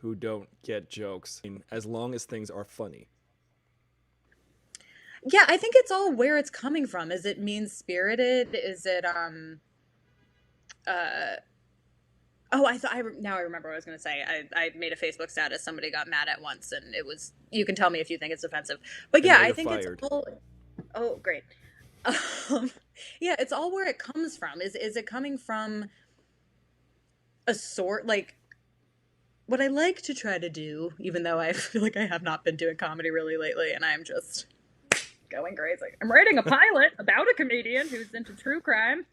who don't get jokes, I mean, as long as things are funny. Yeah. I think it's all where it's coming from. Is it mean spirited? Is it, uh, oh, now I remember what I was going to say. I made a Facebook status somebody got mad at once, and it was. You can tell me if you think it's offensive, but And yeah, now I you're think it's fired. all. Oh, great. Um, yeah, it's all where it comes from. Is it coming from a sort like what I like to try to do, even though I feel like I have not been doing comedy really lately, and I'm just going crazy. I'm writing a pilot about a comedian who's into true crime.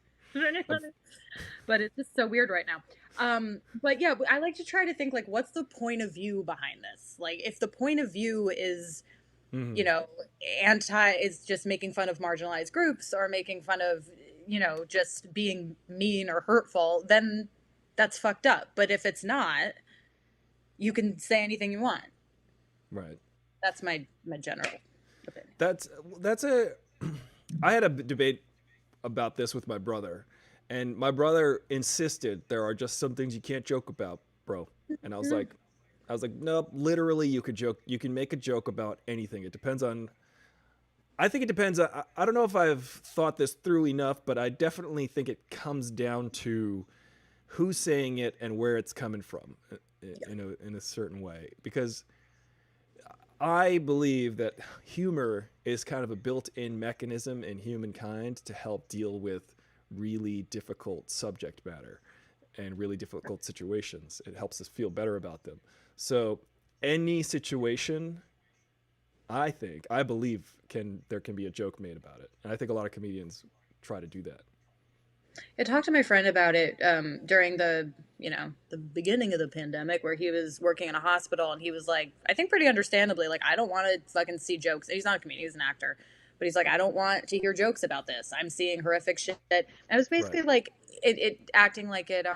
But it's just so weird right now. But yeah, I like to try to think like, what's the point of view behind this? Like, if the point of view is, Hmm. you know, is just making fun of marginalized groups or making fun of, just being mean or hurtful, then that's fucked up. But if it's not, you can say anything you want. Right. That's my general opinion. That's a. I had a debate about this with my brother, and my brother insisted there are just some things you can't joke about, bro. And I was like, nope. Literally, you could joke. You can make a joke about anything. It depends on. I think it depends. I don't know if I've thought this through enough, but I definitely think it comes down to who's saying it and where it's coming from, in a certain way. Because I believe that humor is kind of a built-in mechanism in humankind to help deal with really difficult subject matter and really difficult situations. It helps us feel better about them. So any situation, I believe there can be a joke made about it. And I think a lot of comedians try to do that. I talked to my friend about it during the beginning of the pandemic, where he was working in a hospital, and he was like, I think pretty understandably, like, I don't want to fucking see jokes. He's not a comedian, he's an actor, but he's like, I don't want to hear jokes about this. I'm seeing horrific shit. And I was Right. basically like, it acting like it,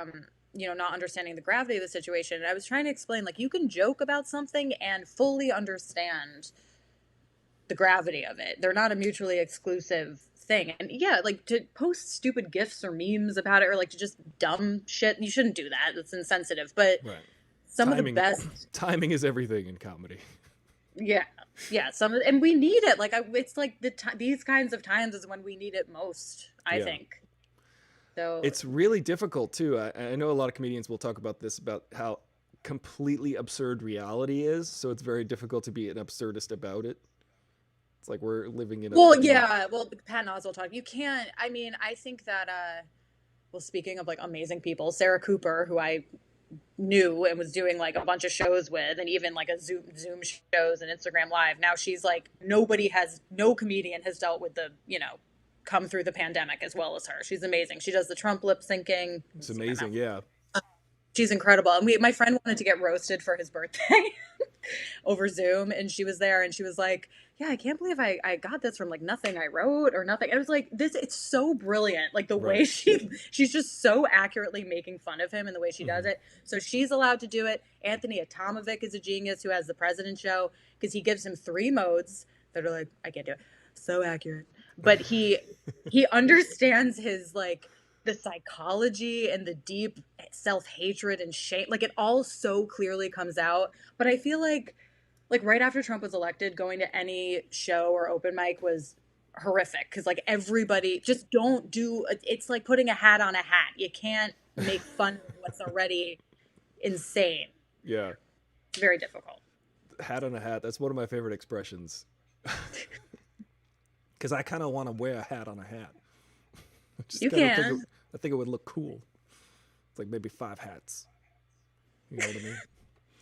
not understanding the gravity of the situation. And I was trying to explain, like, you can joke about something and fully understand the gravity of it. They're not a mutually exclusive thing. And yeah, like, to post stupid gifs or memes about it, or like to just dumb shit, you shouldn't do that. It's insensitive. But Right. some of the Timing best, timing is everything in comedy. yeah, yeah, and we need it. Like, it's like these kinds of times is when we need it most, I Yeah. think. So It's really difficult too. I know a lot of comedians will talk about this, about how completely absurd reality is. So it's very difficult to be an absurdist about it. It's like we're living in a well, in yeah, well, Pat Oswalt talk. You can't. I mean, I think that. Well, speaking of like amazing people, Sarah Cooper, who I knew and was doing like a bunch of shows with, and even like a Zoom shows and Instagram Live. Now she's like, no comedian has dealt with the come through the pandemic as well as her. She's amazing. She does the Trump lip syncing. it's amazing. Yeah. She's incredible. And my friend wanted to get roasted for his birthday over Zoom, and she was there, and she was like, yeah, I can't believe I got this from like nothing I wrote or nothing. And it was like, it's so brilliant. Like the way Right. she's just so accurately making fun of him and the way she does Hmm. it. So she's allowed to do it. Anthony Atomovic is a genius who has the President Show, because he gives him 3 modes that are like, I can't do it. So accurate. But he understands his like the psychology and the deep self-hatred and shame. Like, it all so clearly comes out. But I feel like right after Trump was elected, going to any show or open mic was horrific, because like everybody just don't do. It's like putting a hat on a hat. You can't make fun of what's already insane. Yeah. It's very difficult. Hat on a hat. That's one of my favorite expressions. Because I kind of want to wear a hat on a hat. Just You kind of can. I think it would look cool. It's like maybe 5 hats. You know what I mean?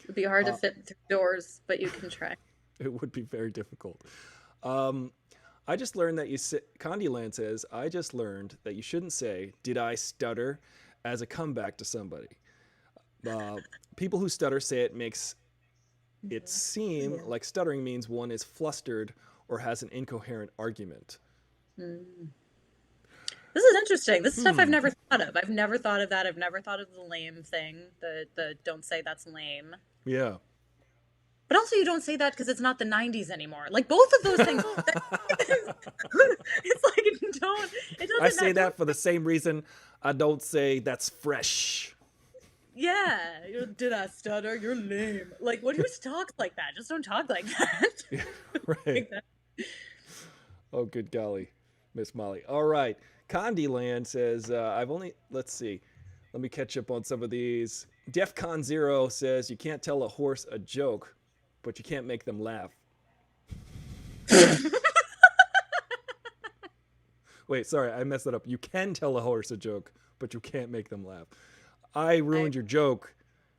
It'd be hard to Uh, fit through doors, but you can try. it would be very difficult. Um, I just learned that Candyland says, I just learned that you shouldn't say, did I stutter, as a comeback to somebody. Uh, People who stutter say it makes it seem Yeah. like stuttering means one is flustered or has an incoherent argument. Mm. This is interesting. This is stuff I've Hmm. never thought of. I've never thought of that. I've never thought of the lame thing. The don't say that's lame. Yeah. But also, you don't say that because it's not the 90s anymore. Like, both of those things. It's like, don't. It I doesn't. say that for the same reason I don't say that's fresh. Yeah. Did I stutter? You're lame. Like, who talks like that? Just don't talk like that. Right. Like that. Oh, good golly, Miss Molly. All right. Candyland says, let's see. Let me catch up on some of these. DEFCON Zero says, you can't tell a horse a joke, but you can't make them laugh. Wait, sorry, I messed that up. You can tell a horse a joke, but you can't make them laugh. I ruined your joke,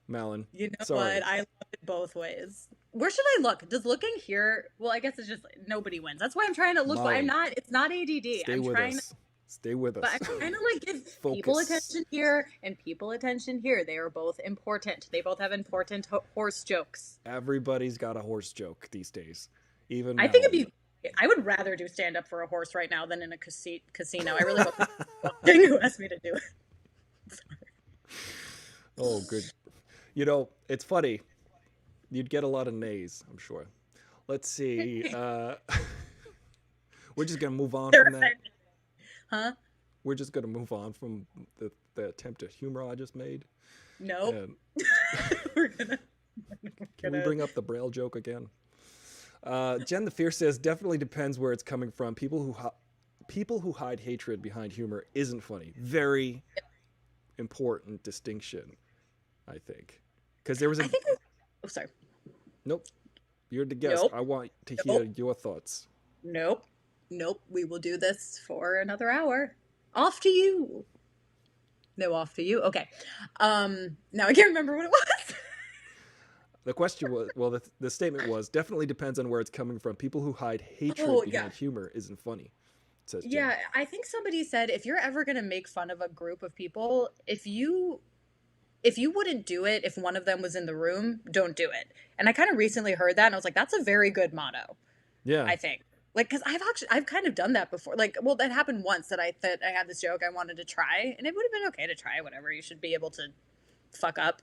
Malin. You know Sorry. what? I love it both ways. Where should I look? Does looking here? Well, I guess it's just nobody wins. That's why I'm trying to look. But Molly, I'm not. It's not ADD. Stay I'm with trying. us. Stay with But us. I kind of like give people Focus. attention here and people attention here. They are both important. They both have important horse jokes. Everybody's got a horse joke these days. Even I think Molly. I would rather do stand up for a horse right now than in a casino. I really hope someone who asked me to do it. Oh, good. You know, it's funny. You'd get a lot of nays, I'm sure. Let's see. We're just going to move on They're from that. offended. Huh? We're just going to move on from the attempt at humor I just made. Nope. And We're gonna. can we bring up the Braille joke again? Jen the Fierce says, definitely depends where it's coming from. People who hide hatred behind humor isn't funny. Very important distinction, I think. Because there was a... Oh, sorry. Nope. You're the guest. Nope. I want to hear your thoughts. Nope. We will do this for another hour. Off to you. No, off to you. Okay. Now I can't remember what it was. The question was, well, the statement was, definitely depends on where it's coming from. People who hide hatred behind humor isn't funny, says Jen. Yeah, I think somebody said if you're ever going to make fun of a group of people, if you wouldn't do it if one of them was in the room, don't do it. And I kind of recently heard that and I was like, that's a very good motto. Yeah. I think. Like, because I've kind of done that before. Like, well, that happened once that I had this joke I wanted to try, and it would have been okay to try, whatever. You should be able to fuck up.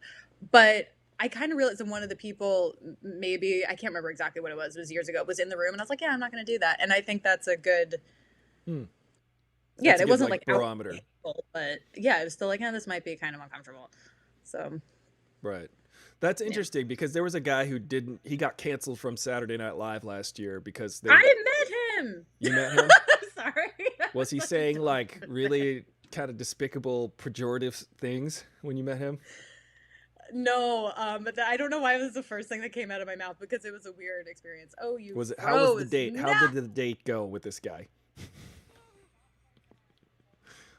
But I kind of realized that one of the people, maybe, I can't remember exactly what it was years ago, was in the room, and I was like, yeah, I'm not going to do that. And I think that's a good, yeah, it wasn't like barometer. But yeah, it was still like, this might be kind of uncomfortable. So. Right. That's interesting because there was a guy who he got canceled from Saturday Night Live last year because I met him. You met him? I'm sorry. Was he saying like really kind of despicable, pejorative things when you met him? No, but I don't know why it was the first thing that came out of my mouth because it was a weird experience. Oh, you was it? froze. How was the date? No. How did the date go with this guy?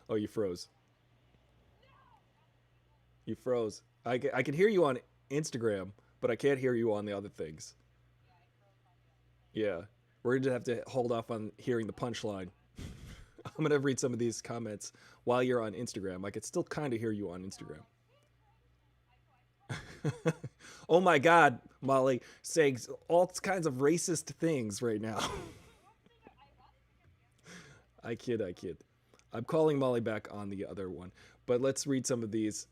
Oh, you froze. You froze. I can hear you on Instagram, but I can't hear you on the other things. Yeah, we're gonna have to hold off on hearing the punchline. I'm gonna read some of these comments while you're on Instagram. I could still kind of hear you on Instagram. Oh my God, Molly, saying all kinds of racist things right now. I kid. I'm calling Molly back on the other one, but let's read some of these.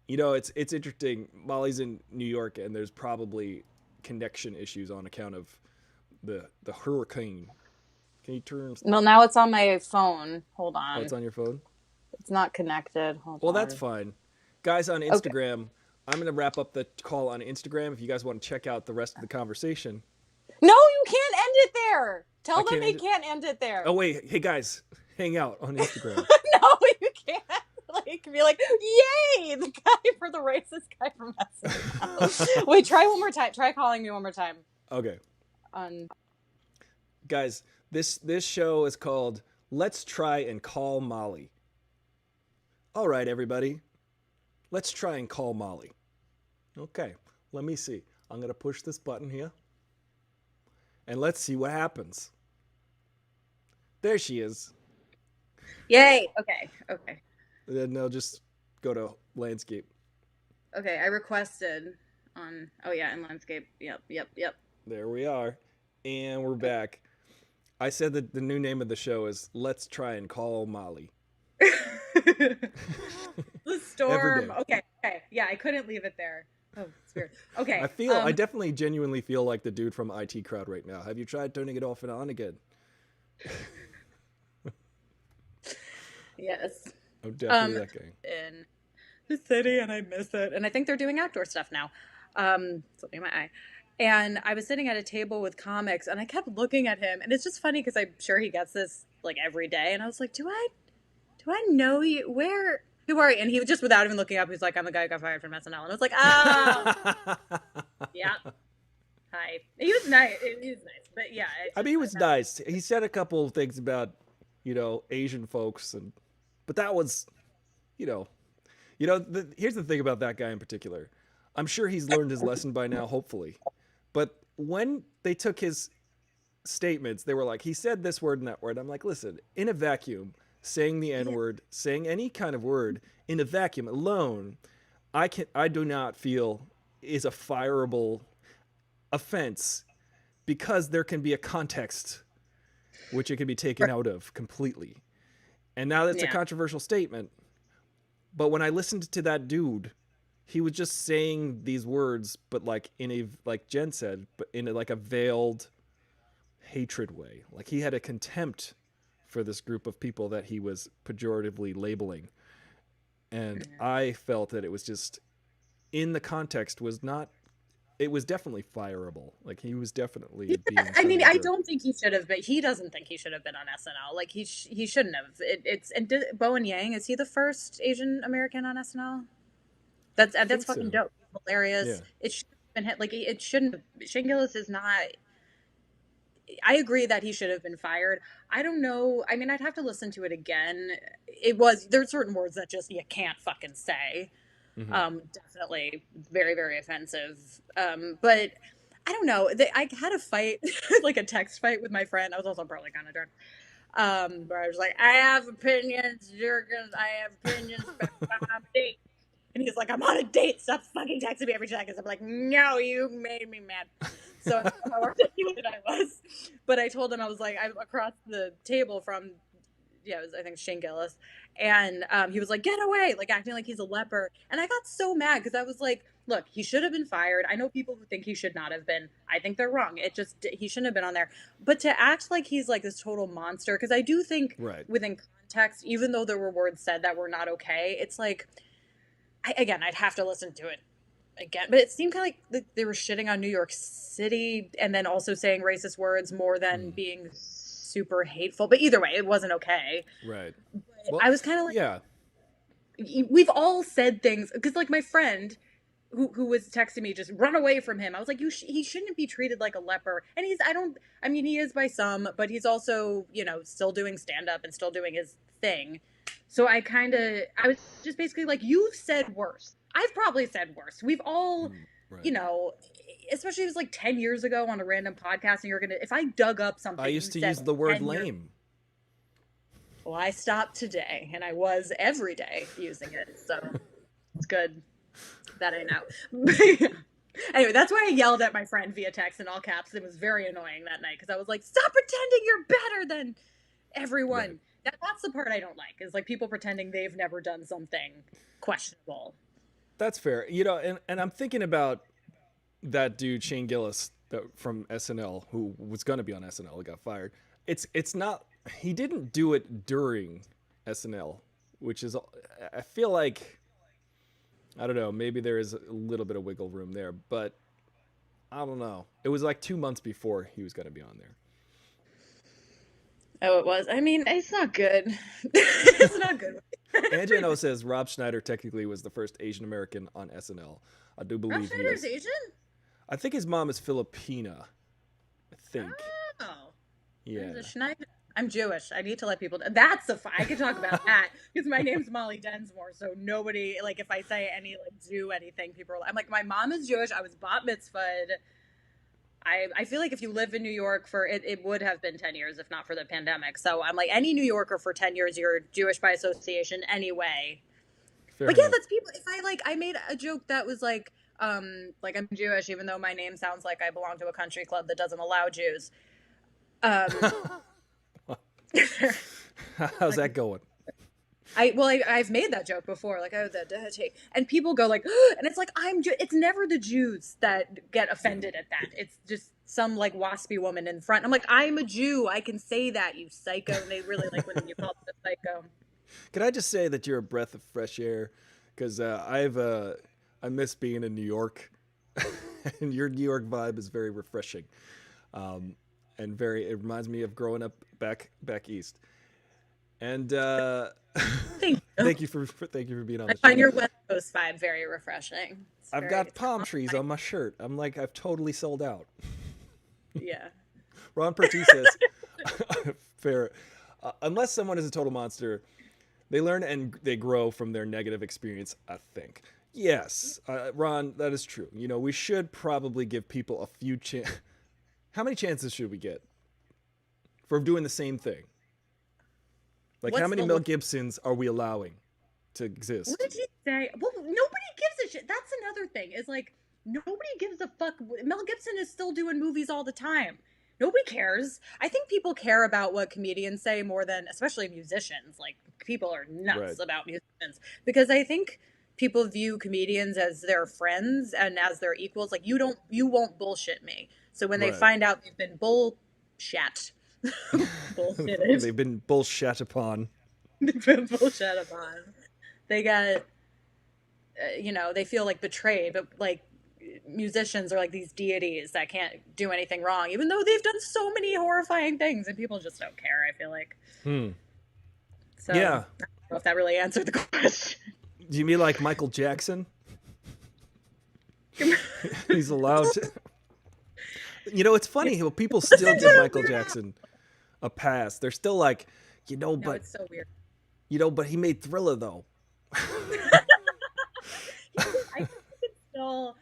You know, it's interesting. Molly's in New York, and there's probably connection issues on account of the hurricane. Can you turn? Well, now it's on my phone. Hold on. Oh, it's on your phone? It's not connected. Hold on. That's fine. Guys on Instagram, okay. I'm going to wrap up the call on Instagram. If you guys want to check out the rest of the conversation. No, you can't end it there. Tell them they can't end it there. Oh, wait. Hey, guys, hang out on Instagram. No, you can't. Like, be like, yay, the guy for the racist guy for messing up. Wait, try one more time. Try calling me one more time. Okay. Guys, this show is called Let's Try and Call Molly. All right, everybody. Let's try and call Molly. Okay, let me see. I'm going to push this button here. And let's see what happens. There she is. Yay. Okay. Then I'll just go to landscape. Okay, I requested on... Oh, yeah, in landscape. Yep. There we are. And we're back. I said that the new name of the show is Let's Try and Call Molly. The storm. Okay. Yeah, I couldn't leave it there. Oh, it's weird. Okay. I definitely genuinely feel like the dude from IT Crowd right now. Have you tried turning it off and on again? Yes. I'm definitely that guy. In the city, and I miss it. And I think they're doing outdoor stuff now. Something in my eye. And I was sitting at a table with comics, and I kept looking at him. And it's just funny because I'm sure he gets this like every day. And I was like, do I know you? Who are you? And he just, without even looking up, he's like, I'm the guy who got fired from SNL. And I was like, oh, yeah. Hi. He was nice. But yeah. He was nice. He said a couple of things about, Asian folks, but that was, here's the thing about that guy in particular. I'm sure he's learned his lesson by now, hopefully. But when they took his statements. They were like, he said this word and that word. I'm like, listen, in a vacuum, saying the N Yeah. word, saying any kind of word in a vacuum alone, I do not feel is a fireable offense because there can be a context which it can be taken out of completely. And now that's a Yeah. controversial statement. But when I listened to that dude, he was just saying these words, but like in a, like Jen said, but in a, like a veiled hatred way. Like he had a contempt for this group of people that he was pejoratively labeling. And I felt that it was just in the context was not, it was definitely fireable. Like he was definitely being I kind mean, of a I jerk. don't think he should have been. He doesn't think he should have been on SNL. Like he shouldn't have. It's and Bowen Yang, is he the first Asian American on SNL? I That's think fucking so. dope. Yeah. Hilarious. It should have been hit. Like it shouldn't. Shane Gillis is not. I agree that he should have been fired. I don't know. I mean, I'd have to listen to it again. There's certain words that just you can't fucking say. Mm-hmm. Definitely very, very offensive. But I don't know. I had a fight, like a text fight with my friend. I was also probably kind of drunk. Where I was like, I have opinions, Jurgens. I have opinions about my date. And he's like, I'm on a date. Stop fucking texting me every second. I'm like, no, you made me mad. So that's how articulate I was. But I told him, I was like, I'm across the table from, yeah, it was, I think, Shane Gillis. And he was like, get away, like acting like he's a leper. And I got so mad because I was like, look, he should have been fired. I know people who think he should not have been. I think they're wrong. He shouldn't have been on there. But to act like he's like this total monster, because I do think Right. within context, even though there were words said that were not okay, it's like, again, I'd have to listen to it again. But it seemed kind of like they were shitting on New York City and then also saying racist words more than being super hateful. But either way, it wasn't okay. Right. But Well, I was kind of like, yeah. we've all said things, because like my friend who was texting me, just run away from him. I was like, he shouldn't be treated like a leper. And I mean, he is by some, but he's also, still doing stand up and still doing his thing. So I was just basically like, you've said worse. I've probably said worse. We've all, Right. especially if it was like 10 years ago on a random podcast, and if I dug up something I used to use the word lame. Well, I stopped today, and I was every day using it, so it's good that I know. Anyway, that's why I yelled at my friend via text in all caps. It was very annoying that night, because I was like, stop pretending you're better than everyone. Right. That's the part I don't like, is like people pretending they've never done something questionable. That's fair. And I'm thinking about that dude Shane Gillis from SNL, who was going to be on SNL, got fired. It's not, he didn't do it during SNL, which is, I feel like, I don't know, maybe there is a little bit of wiggle room there, but I don't know. It was like 2 months before he was going to be on there. Oh, it was. I mean, it's not good. It's not good. Angelo says Rob Schneider technically was the first Asian American on SNL. I do believe Rob Schneider's Asian? I think his mom is Filipina. I think. Oh. Yeah. There's a Schneider. I'm Jewish. I need to let people know. I could talk about that, because my name's Molly Densmore, so nobody, like, if I say any, like, Jew anything, people are, I'm like, my mom is Jewish. I was bat mitzvahed. I feel like if you live in New York it would have been 10 years if not for the pandemic. So I'm like, any New Yorker for 10 years, you're Jewish by association anyway. Fair But enough. yeah, that's people. If I made a joke that was like I'm Jewish, even though my name sounds like I belong to a country club that doesn't allow Jews. How's that going? I've made that joke before, like, oh, the dirty, and people go like, and it's like, it's never the Jews that get offended at that. It's just some like waspy woman in front. I'm like, I'm a Jew. I can say that, you psycho. And they really like when you call them a psycho. Can I just say that you're a breath of fresh air? Because I miss being in New York, and your New York vibe is very refreshing, and it reminds me of growing up back east. And thank you for being on the show. I find your West Coast vibe very refreshing. I've got palm trees on my shirt. I'm like, I've totally sold out. Yeah. Ron Pertee says, fair. Unless someone is a total monster, they learn and they grow from their negative experience, I think. Yes, Ron, that is true. We should probably give people a few How many chances should we get? for doing the same thing? Like, What's how many the Mel limit? Gibsons are we allowing to What exist? did he say? Well, nobody gives a shit. That's another thing. Is like nobody gives a fuck. Mel Gibson is still doing movies all the time. Nobody cares. I think people care about what comedians say more than, especially musicians. Like people are Right. nuts about musicians because I think people view comedians as their friends and as their equals. Like you won't bullshit me. So when they Right. find out they've been bullshit, bullshitted, They've been bullshit upon. they've been bullshit upon. They get they feel like betrayed, but like musicians are like these deities that can't do anything wrong, even though they've done so many horrifying things, and people just don't care. I feel like Hmm. so. I Yeah. don't know if that really answered the question. Do you mean like Michael Jackson? He's allowed to. You know, it's funny how people still Listen to give the Michael Weird Al. Jackson a pass. They're still like, No, but it's so weird. but he made Thriller though. I think it's still.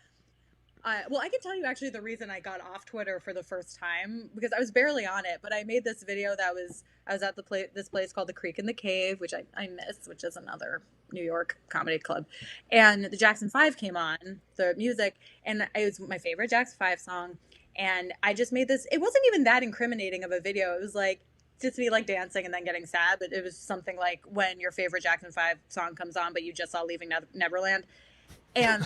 Well, I can tell you actually the reason I got off Twitter for the first time because I was barely on it, but I made this video that was I was at this place called the Creek in the Cave, which I miss, which is another New York comedy club, and the Jackson 5 came on the music, and it was my favorite Jackson 5 song, and I just made this. It wasn't even that incriminating of a video. It was like just me like dancing and then getting sad, but it was something like when your favorite Jackson 5 song comes on, but you just saw Leaving Neverland, and.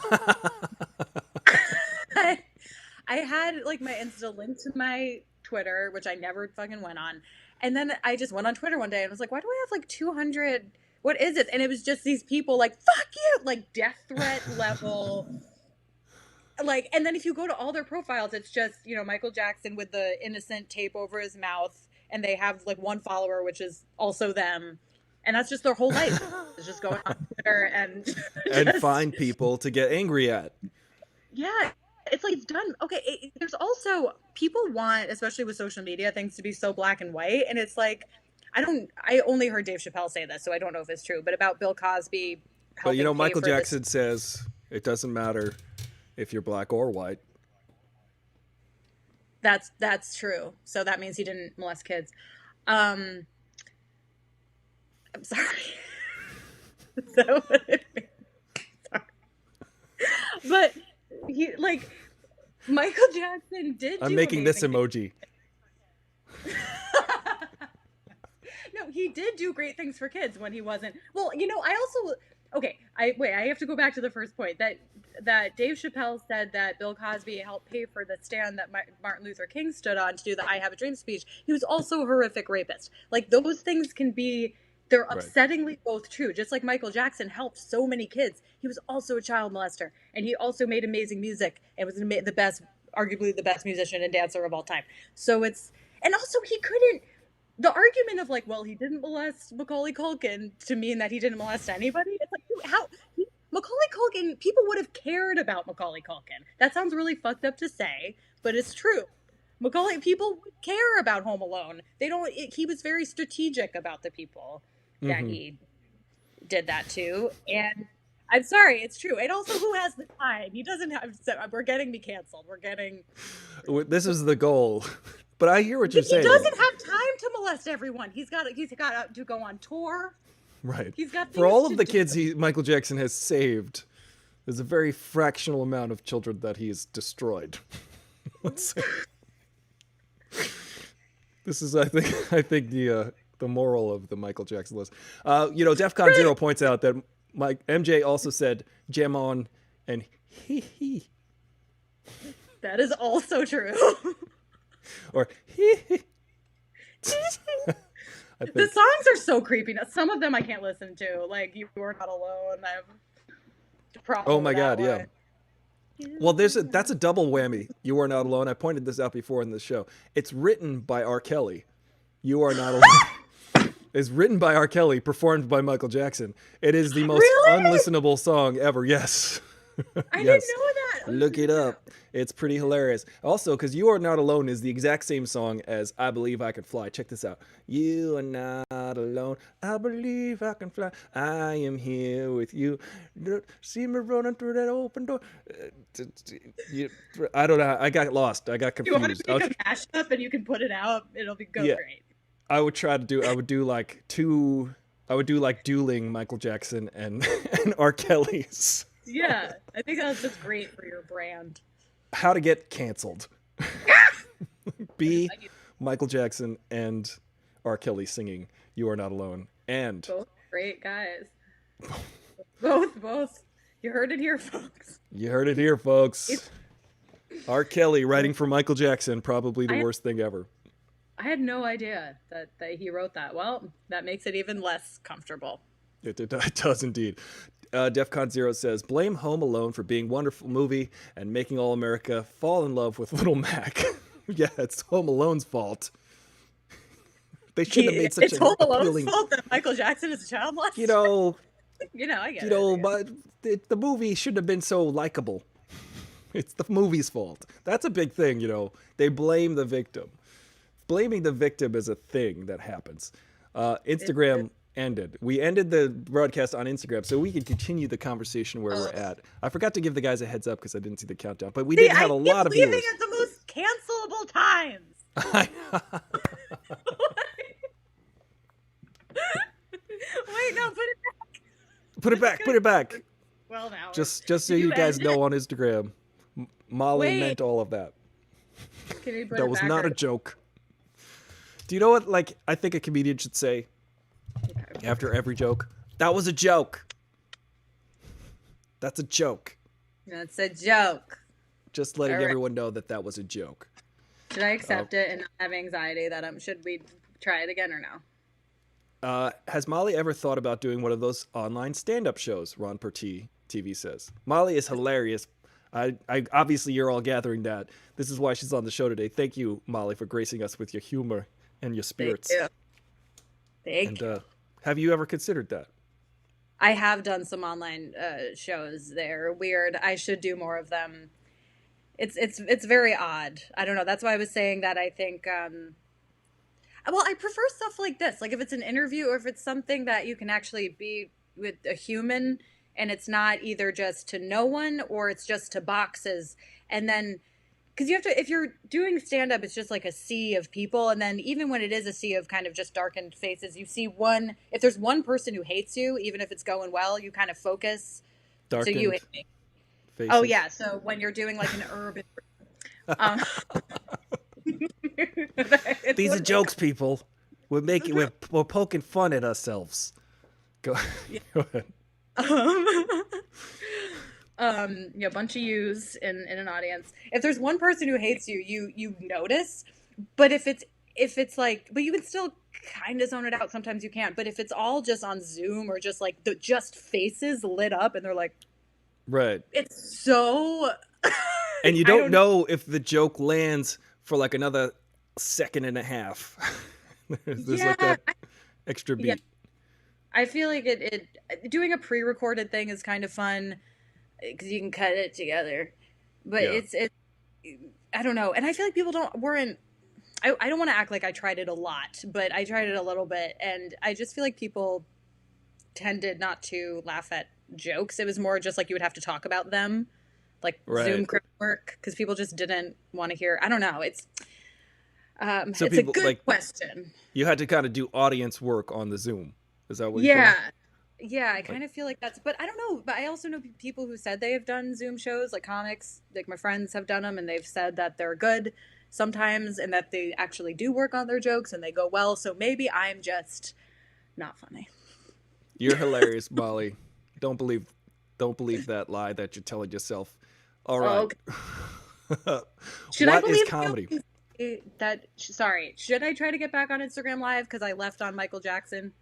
I had like my Insta linked to my Twitter, which I never fucking went on. And then I just went on Twitter one day and was like, why do I have like 200? What is it? And it was just these people like, fuck you, like death threat level. Like, and then if you go to all their profiles, it's just, Michael Jackson with the innocent tape over his mouth. And they have like one follower, which is also them. And that's just their whole life. It's just going on Twitter and And just, find people to get angry at. yeah. It's like it's done. Okay, there's also people want, especially with social media, things to be so black and white, and it's like I only heard Dave Chappelle say this, so I don't know if it's true, but about Bill Cosby But helping pay Michael for this. Jackson says it doesn't matter if you're black or white. That's true. So that means he didn't molest kids. I'm sorry. Is that what it means? Sorry. But he like Michael Jackson did. I'm do making this amazing emoji. No, he did do great things for kids when he wasn't. Well, I also I have to go back to the first point that Dave Chappelle said that Bill Cosby helped pay for the stand that Martin Luther King stood on to do the "I Have a Dream" speech. He was also a horrific rapist. Like those things can be. They're upsettingly both true. Just like Michael Jackson helped so many kids, he was also a child molester, and he also made amazing music and was arguably the best musician and dancer of all time. So and also he couldn't. The argument of like, well, he didn't molest Macaulay Culkin to mean that he didn't molest anybody. It's like Macaulay Culkin. People would have cared about Macaulay Culkin. That sounds really fucked up to say, but it's true. People would care about Home Alone. They don't. He was very strategic about the people that he did that to, and I'm sorry, it's true. And also, who has the time? He doesn't have. We're getting me canceled. This is the goal. But I hear what you're saying. He doesn't have time to molest everyone. He's got to go on tour. Right. He's got for all of the do. kids Michael Jackson has saved. There's a very fractional amount of children that he's destroyed. Let's say. This is, I think the moral of the Michael Jackson list. DEFCON 0 points out that MJ also said "jam on" and "hee hee." That is also true. Or hee hee. The songs are so creepy. Now, some of them I can't listen to. Like "You Are Not Alone." I have a problem. Oh my God! one. Yeah. Well, that's a double whammy. "You Are Not Alone." I pointed this out before in the show. It's written by R. Kelly. "You Are Not Alone" is written by R. Kelly, performed by Michael Jackson. It is the most unlistenable song ever. Yes. I didn't know that. Look it up. It's pretty hilarious. Also, because "You Are Not Alone" is the exact same song as "I Believe I Can Fly." Check this out. You are not alone. I believe I can fly. I am here with you. See me running through that open door. I don't know. I got lost. I got confused. You want to make a mashup and you can put it out. It'll be great. I would do like dueling Michael Jackson and and R. Kelly's. Yeah, I think that's just great for your brand. How to get canceled. B. Michael Jackson and R. Kelly singing "You Are Not Alone," and Both great guys. Both. You heard it here, folks. you heard it here, folks. R. Kelly writing for Michael Jackson, probably the worst thing ever. I had no idea that he wrote that. Well, that makes it even less comfortable. It does indeed. DEFCON Zero says, blame Home Alone for being a wonderful movie and making all America fall in love with Little Mac. Yeah, it's Home Alone's fault. They shouldn't have made such It's Home Alone's fault that Michael Jackson is a child molester. I get it. But the movie shouldn't have been so likable. It's the movie's fault. That's a big thing, They blame the victim. Blaming the victim is a thing that happens. Instagram ended. We ended the broadcast on Instagram so we could continue the conversation where we're at. I forgot to give the guys a heads up because I didn't see the countdown, but we did have a lot of viewers. Leaving at the most cancelable times. Wait, no, put it back. Put it back. 12 hours. Just so you guys know on Instagram, Molly meant all of that. That was not a joke. Do you know what, I think a comedian should say after every joke? That was a joke. That's a joke. That's a joke. Just letting everyone know that was a joke. Should I accept it and not have anxiety that should we try it again or no? Has Molly ever thought about doing one of those online stand-up shows? Ron Perty TV says. Molly is hilarious. I obviously you're all gathering that. This is why she's on the show today. Thank you, Molly, for gracing us with your humor and your spirits. Thank you. Have you ever considered that? I have done some online shows. They're weird. I should do more of them. It's very odd. I don't know. That's why I was saying that I think well, I prefer stuff like this. Like if it's an interview or if it's something that you can actually be with a human and it's not either just to no one or it's just to boxes. And then, because you have to, if you're doing stand-up, it's just like a sea of people. And then even when it is a sea of kind of just darkened faces, you see if there's one person who hates you, even if it's going well, you kind of focus. Darkened so you hate me. Faces. Oh yeah. So when you're doing like an urban. These are jokes, people. We're poking fun at ourselves. Go ahead. A bunch of yous in an audience. If there's one person who hates you, you notice. But if it's like, but you can still kind of zone it out. Sometimes you can't. But if it's all just on Zoom or just like just faces lit up and they're like, right. It's so. And you don't know if the joke lands for like another second and a half. There's like that extra beat. Yeah. I feel like it doing a pre-recorded thing is kind of fun because you can cut it together, but it's I don't know, and I feel like people weren't. I don't want to act like I tried it a lot, but I tried it a little bit, and I just feel like people tended not to laugh at jokes. It was more just like you would have to talk about them, like Zoom crowd work, because people just didn't want to hear. I don't know. It's it's people, a good question. You had to kind of do audience work on the Zoom. Is that what you're saying? Yeah, I kind of feel like that's, but I don't know. But I also know people who said they have done Zoom shows, like comics, like my friends have done them, and they've said that they're good sometimes, and that they actually do work on their jokes and they go well. So maybe I'm just not funny. You're hilarious, Molly. Don't believe that lie that you're telling yourself. All right. Okay. Should I believe comedy? Should I try to get back on Instagram Live because I left on Michael Jackson?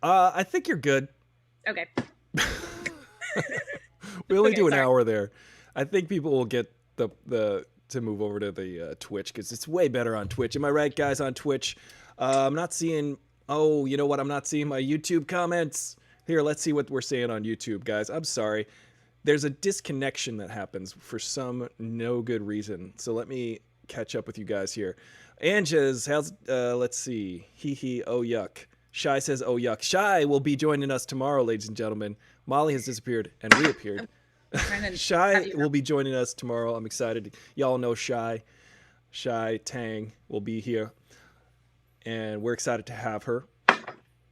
I think you're good. Okay. We only do an hour there. I think people will get the to move over to the Twitch because it's way better on Twitch. Am I right, guys? On Twitch, I'm not seeing. Oh, you know what? I'm not seeing my YouTube comments. Here, let's see what we're saying on YouTube, guys. I'm sorry. There's a disconnection that happens for some no good reason. So let me catch up with you guys here. Anja's, let's see. Oh yuck. Shy says, oh yuck. Shy will be joining us tomorrow, ladies and gentlemen. Molly has disappeared and reappeared. Shy will be joining us tomorrow. I'm excited. Y'all know Shy. Shy Tang will be here. and we're excited to have her.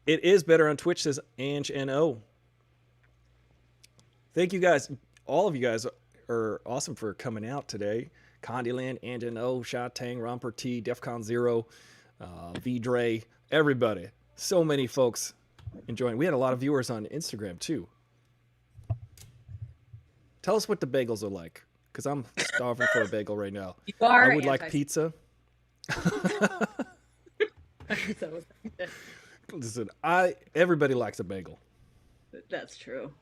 It is better on Twitch, says Ange NO. Thank you guys. All of you guys are awesome for coming out today. Condyland, Ange NO, Sha Tang, Romper T, Defcon Zero, V Dre, everybody. So many folks enjoying. We had a lot of viewers on Instagram too. Tell us what the bagels are like, because I'm starving for a bagel right now. You are. I would like pizza. Listen, everybody likes a bagel. That's true,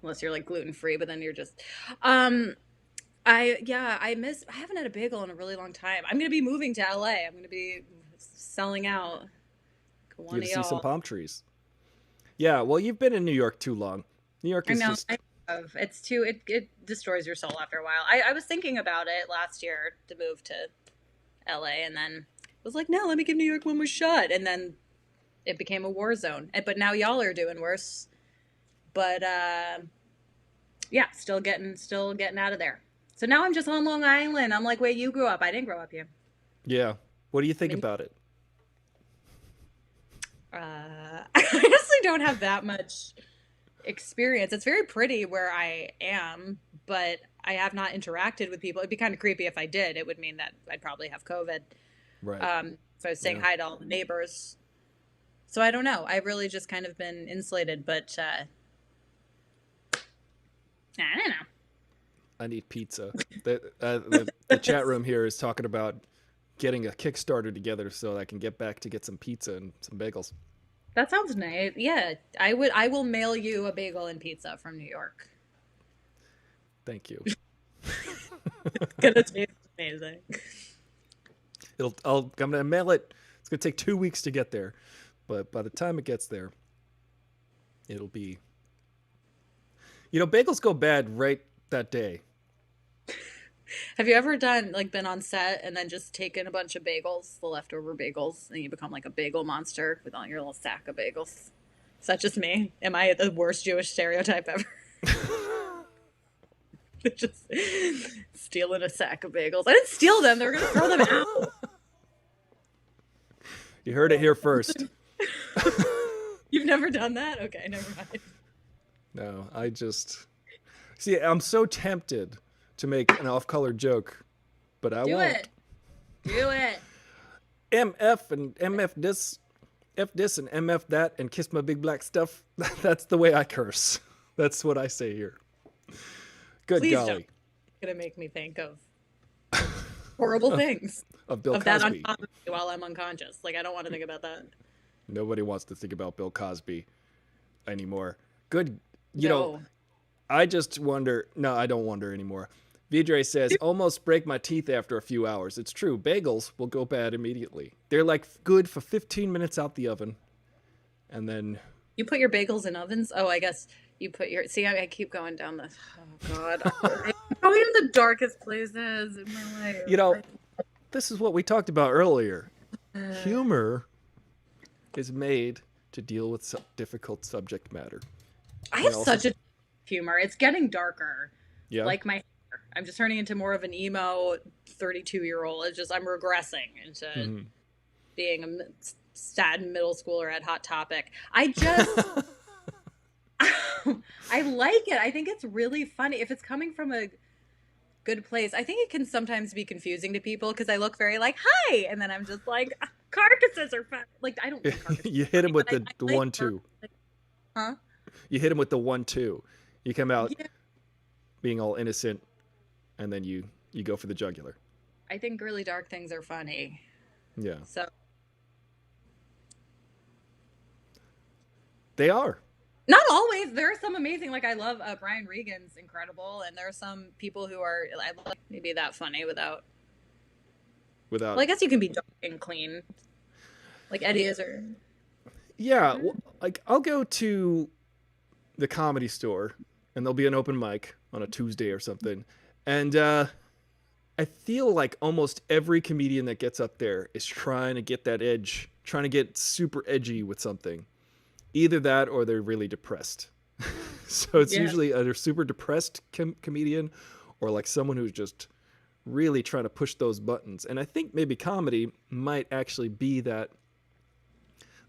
unless you're like gluten free. But then you're just, I haven't had a bagel in a really long time. I'm gonna be moving to LA. I'm gonna be selling out. You're gonna see some palm trees. Yeah, well, you've been in New York too long. New York is just. It's too. It destroys your soul after a while. I was thinking about it last year to move to LA, and then was like, no, let me give New York one more shot, and then it became a war zone. But now y'all are doing worse. But yeah, still getting out of there. So now I'm just on Long Island. I'm like, wait, you grew up? I didn't grow up here. Yeah. What do you think about it? I honestly don't have that much experience. It's very pretty where I am, but I have not interacted with people. It'd be kind of creepy if I did. It would mean that I'd probably have COVID. Right. So I was saying hi to all the neighbors. So I don't know. I've really just kind of been insulated, but I don't know. I need pizza. The chat room here is talking about getting a Kickstarter together so I can get back to get some pizza and some bagels. That sounds nice. Yeah, I will mail you a bagel and pizza from New York. Thank you. It's gonna taste amazing. I'm gonna mail it. It's gonna take 2 weeks to get there, but by the time it gets there, it'll be. Bagels go bad right that day. Have you ever been on set and then just taken a bunch of bagels, the leftover bagels, and you become like a bagel monster with all your little sack of bagels? Is that just me? Am I the worst Jewish stereotype ever? Just stealing a sack of bagels. I didn't steal them. They were going to throw them out. You heard it here first. You've never done that? Okay, never mind. No, see, I'm so tempted to make an off-color joke, but I won't. Do it. MF and MF this, F this and MF that, and kiss my big black stuff. That's the way I curse. That's what I say here. Good Please golly. Don't. It's going to make me think of horrible things. Of Bill Cosby. That on top of me while I'm unconscious. I don't want to think about that. Nobody wants to think about Bill Cosby anymore. Good. I just wonder. No, I don't wonder anymore. Vidre says, almost break my teeth after a few hours. It's true. Bagels will go bad immediately. They're good for 15 minutes out the oven. And then. You put your bagels in ovens? Oh, I guess you put your. See, I keep going down this. Oh, God. I'm going in the darkest places in my life. This is what we talked about earlier. Humor is made to deal with difficult subject matter. I have such a humor. It's getting darker. Yeah. Like my hair. I'm just turning into more of an emo 32-year-old. It's just I'm regressing into being a sad middle schooler at Hot Topic. I like it. I think it's really funny. If it's coming from a good place, I think it can sometimes be confusing to people because I look very hi, and then I'm just like, carcasses are fun. I don't think carcasses. You hit him with the 1-2. Huh? You hit him with the 1-2. You come out being all innocent, and then you go for the jugular. I think really dark things are funny. Yeah. So they are. Not always. There are some amazing. I love Brian Regan's incredible, and there are some people who are maybe that funny without. Well, I guess you can be dark and clean, like Eddie Izzard. Yeah, I'll go to the Comedy Store, and there'll be an open mic on a Tuesday or something, and I feel like almost every comedian that gets up there is trying to get that edge, trying to get super edgy with something. Either that or they're really depressed. So it's usually either super depressed comedian or someone who's just really trying to push those buttons. And I think maybe comedy might actually be that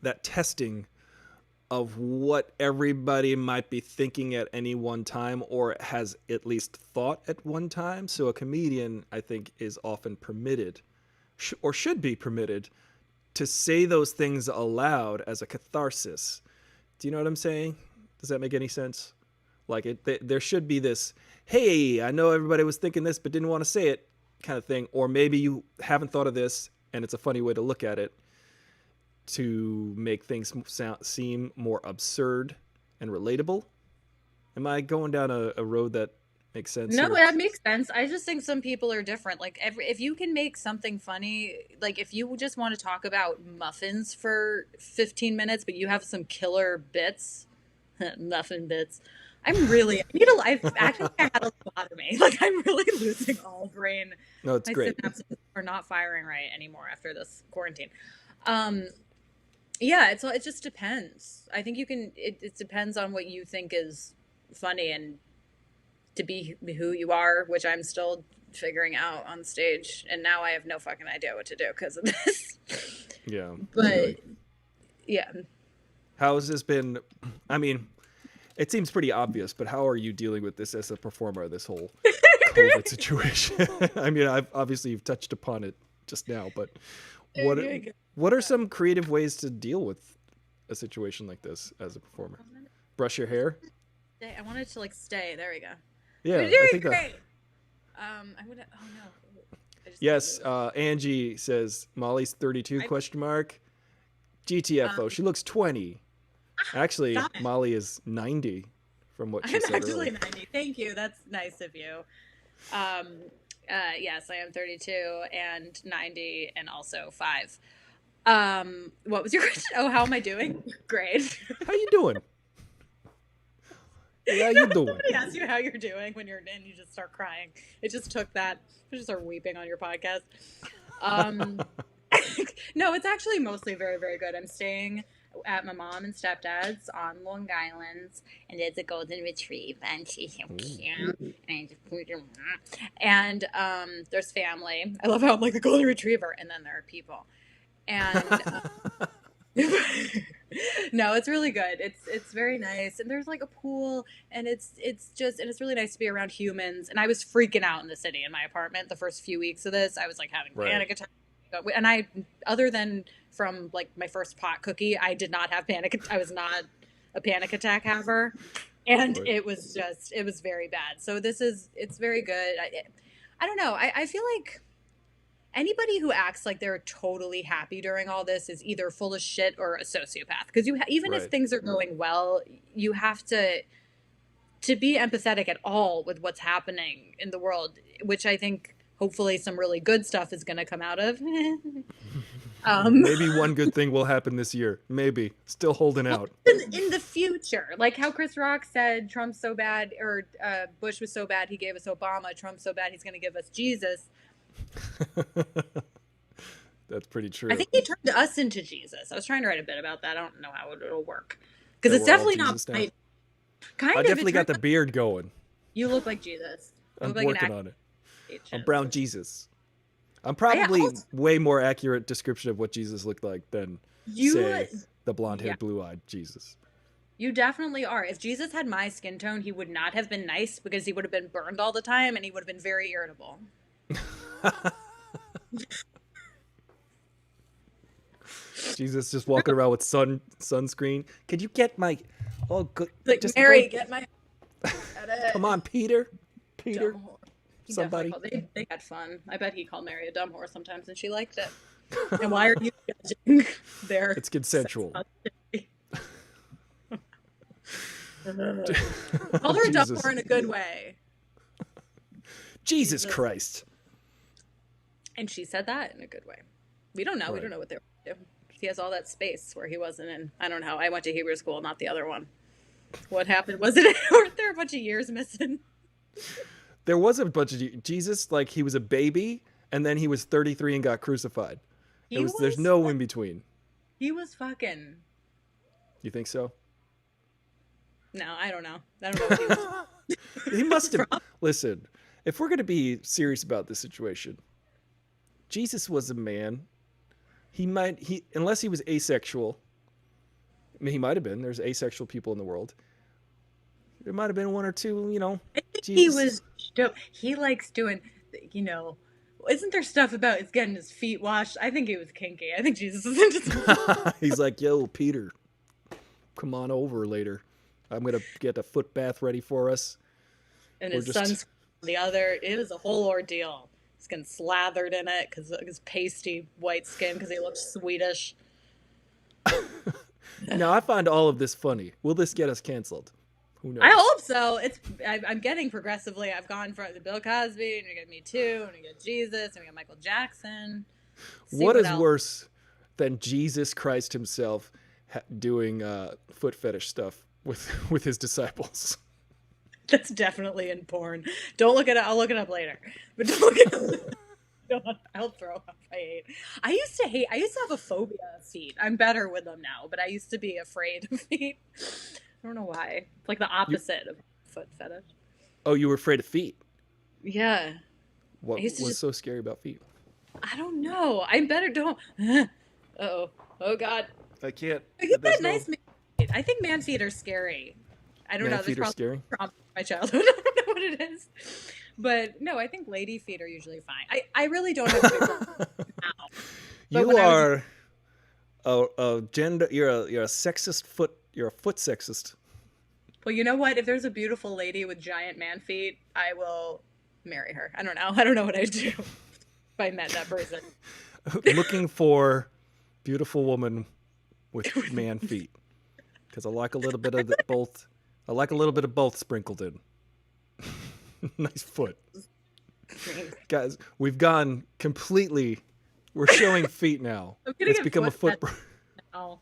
that testing of what everybody might be thinking at any one time, or has at least thought at one time. So a comedian, I think, is often permitted, or should be permitted, to say those things aloud as a catharsis. Do you know what I'm saying? Does that make any sense? Like, there should be this, hey, I know everybody was thinking this but didn't want to say it kind of thing. Or maybe you haven't thought of this and it's a funny way to look at it to make things seem more absurd and relatable. Am I going down a road that makes sense? No, here? that makes sense. I just think some people are different. Like, if you can make something funny, like if you just want to talk about muffins for 15 minutes, but you have some killer bits, muffin bits. I actually had a lobotomy. Like, I'm really losing all brain. No, it's My great. synapses are not firing right anymore after this quarantine. Yeah, it just depends. I think it depends on what you think is funny, and to be who you are, which I'm still figuring out on stage. And now I have no fucking idea what to do because of this. Yeah. But Really. yeah. How has this been? I mean, it seems pretty obvious, but how are you dealing with this as a performer, this whole COVID situation? I mean, you've touched upon it just now, but what are some creative ways to deal with a situation like this as a performer? Brush your hair? I wanted to like stay. There we go. Yeah, You're doing I think great. I'm gonna. Oh no. Yes, Angie says Molly's 32 question mark. GTF though, she looks 20. Actually, Molly is 90 from what she said I'm actually earlier. 90. Thank you. That's nice of you. Yes, I am 32 and 90 and also 5. What was your question? Oh, how am I doing? Great. How you doing? How you doing? Somebody asks you how you're doing when you're in, you just start crying. It just took that. You just start weeping on your podcast. No, it's actually mostly very, very good. I'm staying at my mom and stepdad's on Long Island, and it's a golden retriever, and she's so cute. And there's family. I love how I'm like the golden retriever, and then there are people. And no, it's really good. It's very nice, and there's like a pool, and it's really nice to be around humans. And I was freaking out in the city in my apartment the first few weeks of this. I was like having panic attacks. And I, other than from like my first pot cookie, I did not have panic. I was not a panic attack haver, and it was very bad. So it's very good. I don't know. I feel like anybody who acts like they're totally happy during all this is either full of shit or a sociopath. Because even if things are going well, you have to be empathetic at all with what's happening in the world, which I think hopefully some really good stuff is going to come out of. Maybe one good thing will happen this year. Maybe. Still holding out. In the future. Like how Chris Rock said Trump's so bad, or Bush was so bad he gave us Obama. Trump's so bad he's going to give us Jesus. That's pretty true. I think he turned us into Jesus. I was trying to write a bit about that. I don't know how it'll work. Because it's definitely not my... I definitely got the beard going. You look like Jesus. I'm working on it. I'm brown Jesus. I'm probably way more accurate description of what Jesus looked like than, say, the blonde-haired, blue-eyed Jesus. You definitely are. If Jesus had my skin tone, he would not have been nice because he would have been burned all the time and he would have been very irritable. Jesus just walking around with sunscreen. Could you get my... Oh, good. Like, Mary, get my... Come on, Peter. Somebody. They had fun. I bet he called Mary a dumb whore sometimes, and she liked it. And why are you judging their... It's consensual. Called her a dumb whore in a good way. Jesus Christ. And she said that in a good way. We don't know. Right. We don't know what they were doing. He has all that space where he wasn't in. I don't know. I went to Hebrew school, not the other one. What happened? Weren't there a bunch of years missing? There was a bunch of... Jesus, like, he was a baby, and then he was 33 and got crucified. There's no in between. He was fucking... You think so? No, I don't know. I don't know what he was. He must have... Listen, if we're going to be serious about this situation, Jesus was a man. Unless he was asexual, I mean, he might have been. There's asexual people in the world. There might have been one or two, He Jesus. was dope. He likes doing, you know, isn't there stuff about it's getting his feet washed? I think he was kinky. I think Jesus was into some. He's like, yo, Peter, come on over later. I'm going to get a foot bath ready for us. And We're his just- son's the other. It was a whole ordeal. He's getting slathered in it because of his pasty white skin because he looks Swedish. Now, I find all of this funny. Will this get us canceled? Who knows? I hope so. I'm getting progressively. I've gone from the Bill Cosby, and you get Me Too, and you get Jesus, and we got Michael Jackson. What is worse than Jesus Christ himself doing foot fetish stuff with his disciples? That's definitely in porn. Don't look it up. I'll look it up later. But don't look it up. I'll throw up. I used to have a phobia of feet. I'm better with them now, but I used to be afraid of feet. I don't know why. It's like the opposite of foot fetish. Oh, you were afraid of feet? Yeah. What was so scary about feet? I don't know. I better don't. Uh-oh. Oh, God. I can't. You got nice man feet. I think man feet are scary. I don't know. Man feet are scary? From my childhood. I don't know what it is. But no, I think lady feet are usually fine. I really don't have big ones now. You are a gender. You're a sexist foot. You're a foot sexist. Well, you know what? If there's a beautiful lady with giant man feet, I will marry her. I don't know. I don't know what I'd do if I met that person. Looking for beautiful woman with man feet, because I like a little bit of both. I like a little bit of both sprinkled in. Nice foot. Guys, we've gone completely. We're showing feet now. It's become a foot. Now.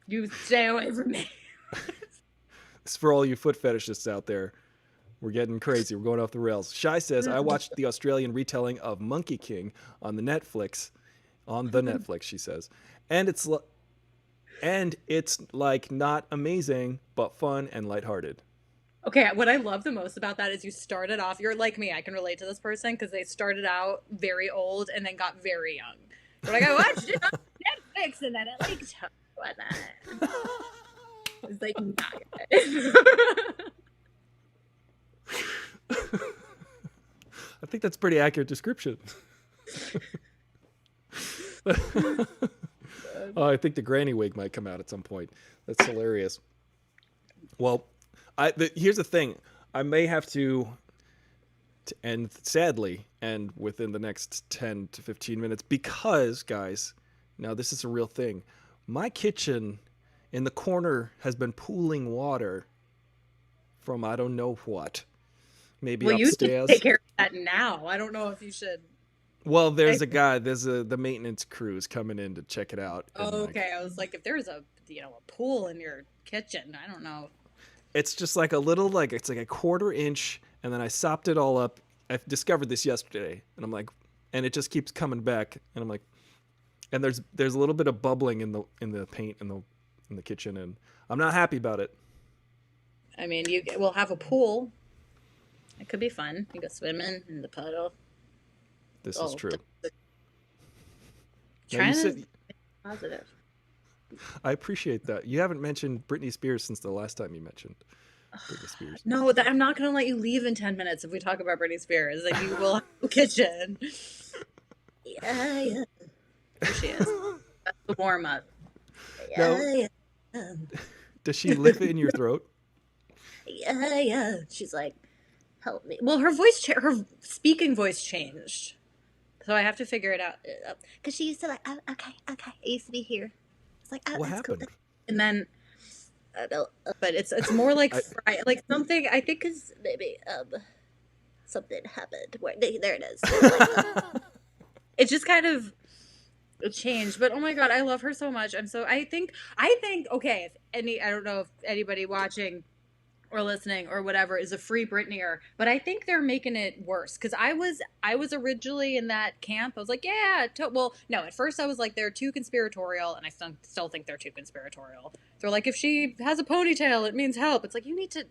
You stay away from me. It's for all you foot fetishists out there. We're getting crazy. We're going off the rails. Shy says, I watched the Australian retelling of Monkey King on the Netflix. She says. And it's like not amazing, but fun and lighthearted. Okay, what I love the most about that is you started off, you're like me, I can relate to this person because they started out very old and then got very young. They're like, I watched it on Netflix and then it like whatnot. It's like not good. I think that's a pretty accurate description. Oh, I think the granny wig might come out at some point. That's hilarious. Well, here's the thing. I may have to end, sadly, and within the next 10 to 15 minutes, because, guys, now this is a real thing. My kitchen in the corner has been pooling water from I don't know what. Maybe well, upstairs. You should take care of that now. I don't know if you should. Well, there's the maintenance crew is coming in to check it out. Oh, okay. I was like, if there's a pool in your kitchen, I don't know. It's just like a little, it's like a quarter inch, and then I sopped it all up. I discovered this yesterday, and I'm like, and it just keeps coming back, and I'm like, and there's a little bit of bubbling in the paint in the kitchen, and I'm not happy about it. I mean, we'll have a pool. It could be fun. You go swimming in the puddle. This is true. Trying to be positive. I appreciate that. You haven't mentioned Britney Spears since the last time you mentioned Britney Spears. No, I'm not going to let you leave in 10 minutes if we talk about Britney Spears. Like, you will have a kitchen. Yeah. There she is. That's the warm-up. Yeah. Does she live in your throat? Yeah. She's like, help me. Well, her speaking voice changed. So I have to figure it out. Because she used to like, oh, okay. I used to be here. It's like, oh, what that's happened? Cool. And then, but it's more like like something. I think is maybe something happened. Where there it is. It just kind of changed. But oh my god, I love her so much. I think okay. I don't know if anybody watching or listening or whatever is a free Britneyer, but I think they're making it worse because I was originally in that camp. I was like, yeah, well, no, at first I was like, they're too conspiratorial, and I still think they're too conspiratorial. They're like, if she has a ponytail, it means help. It's like, you need to.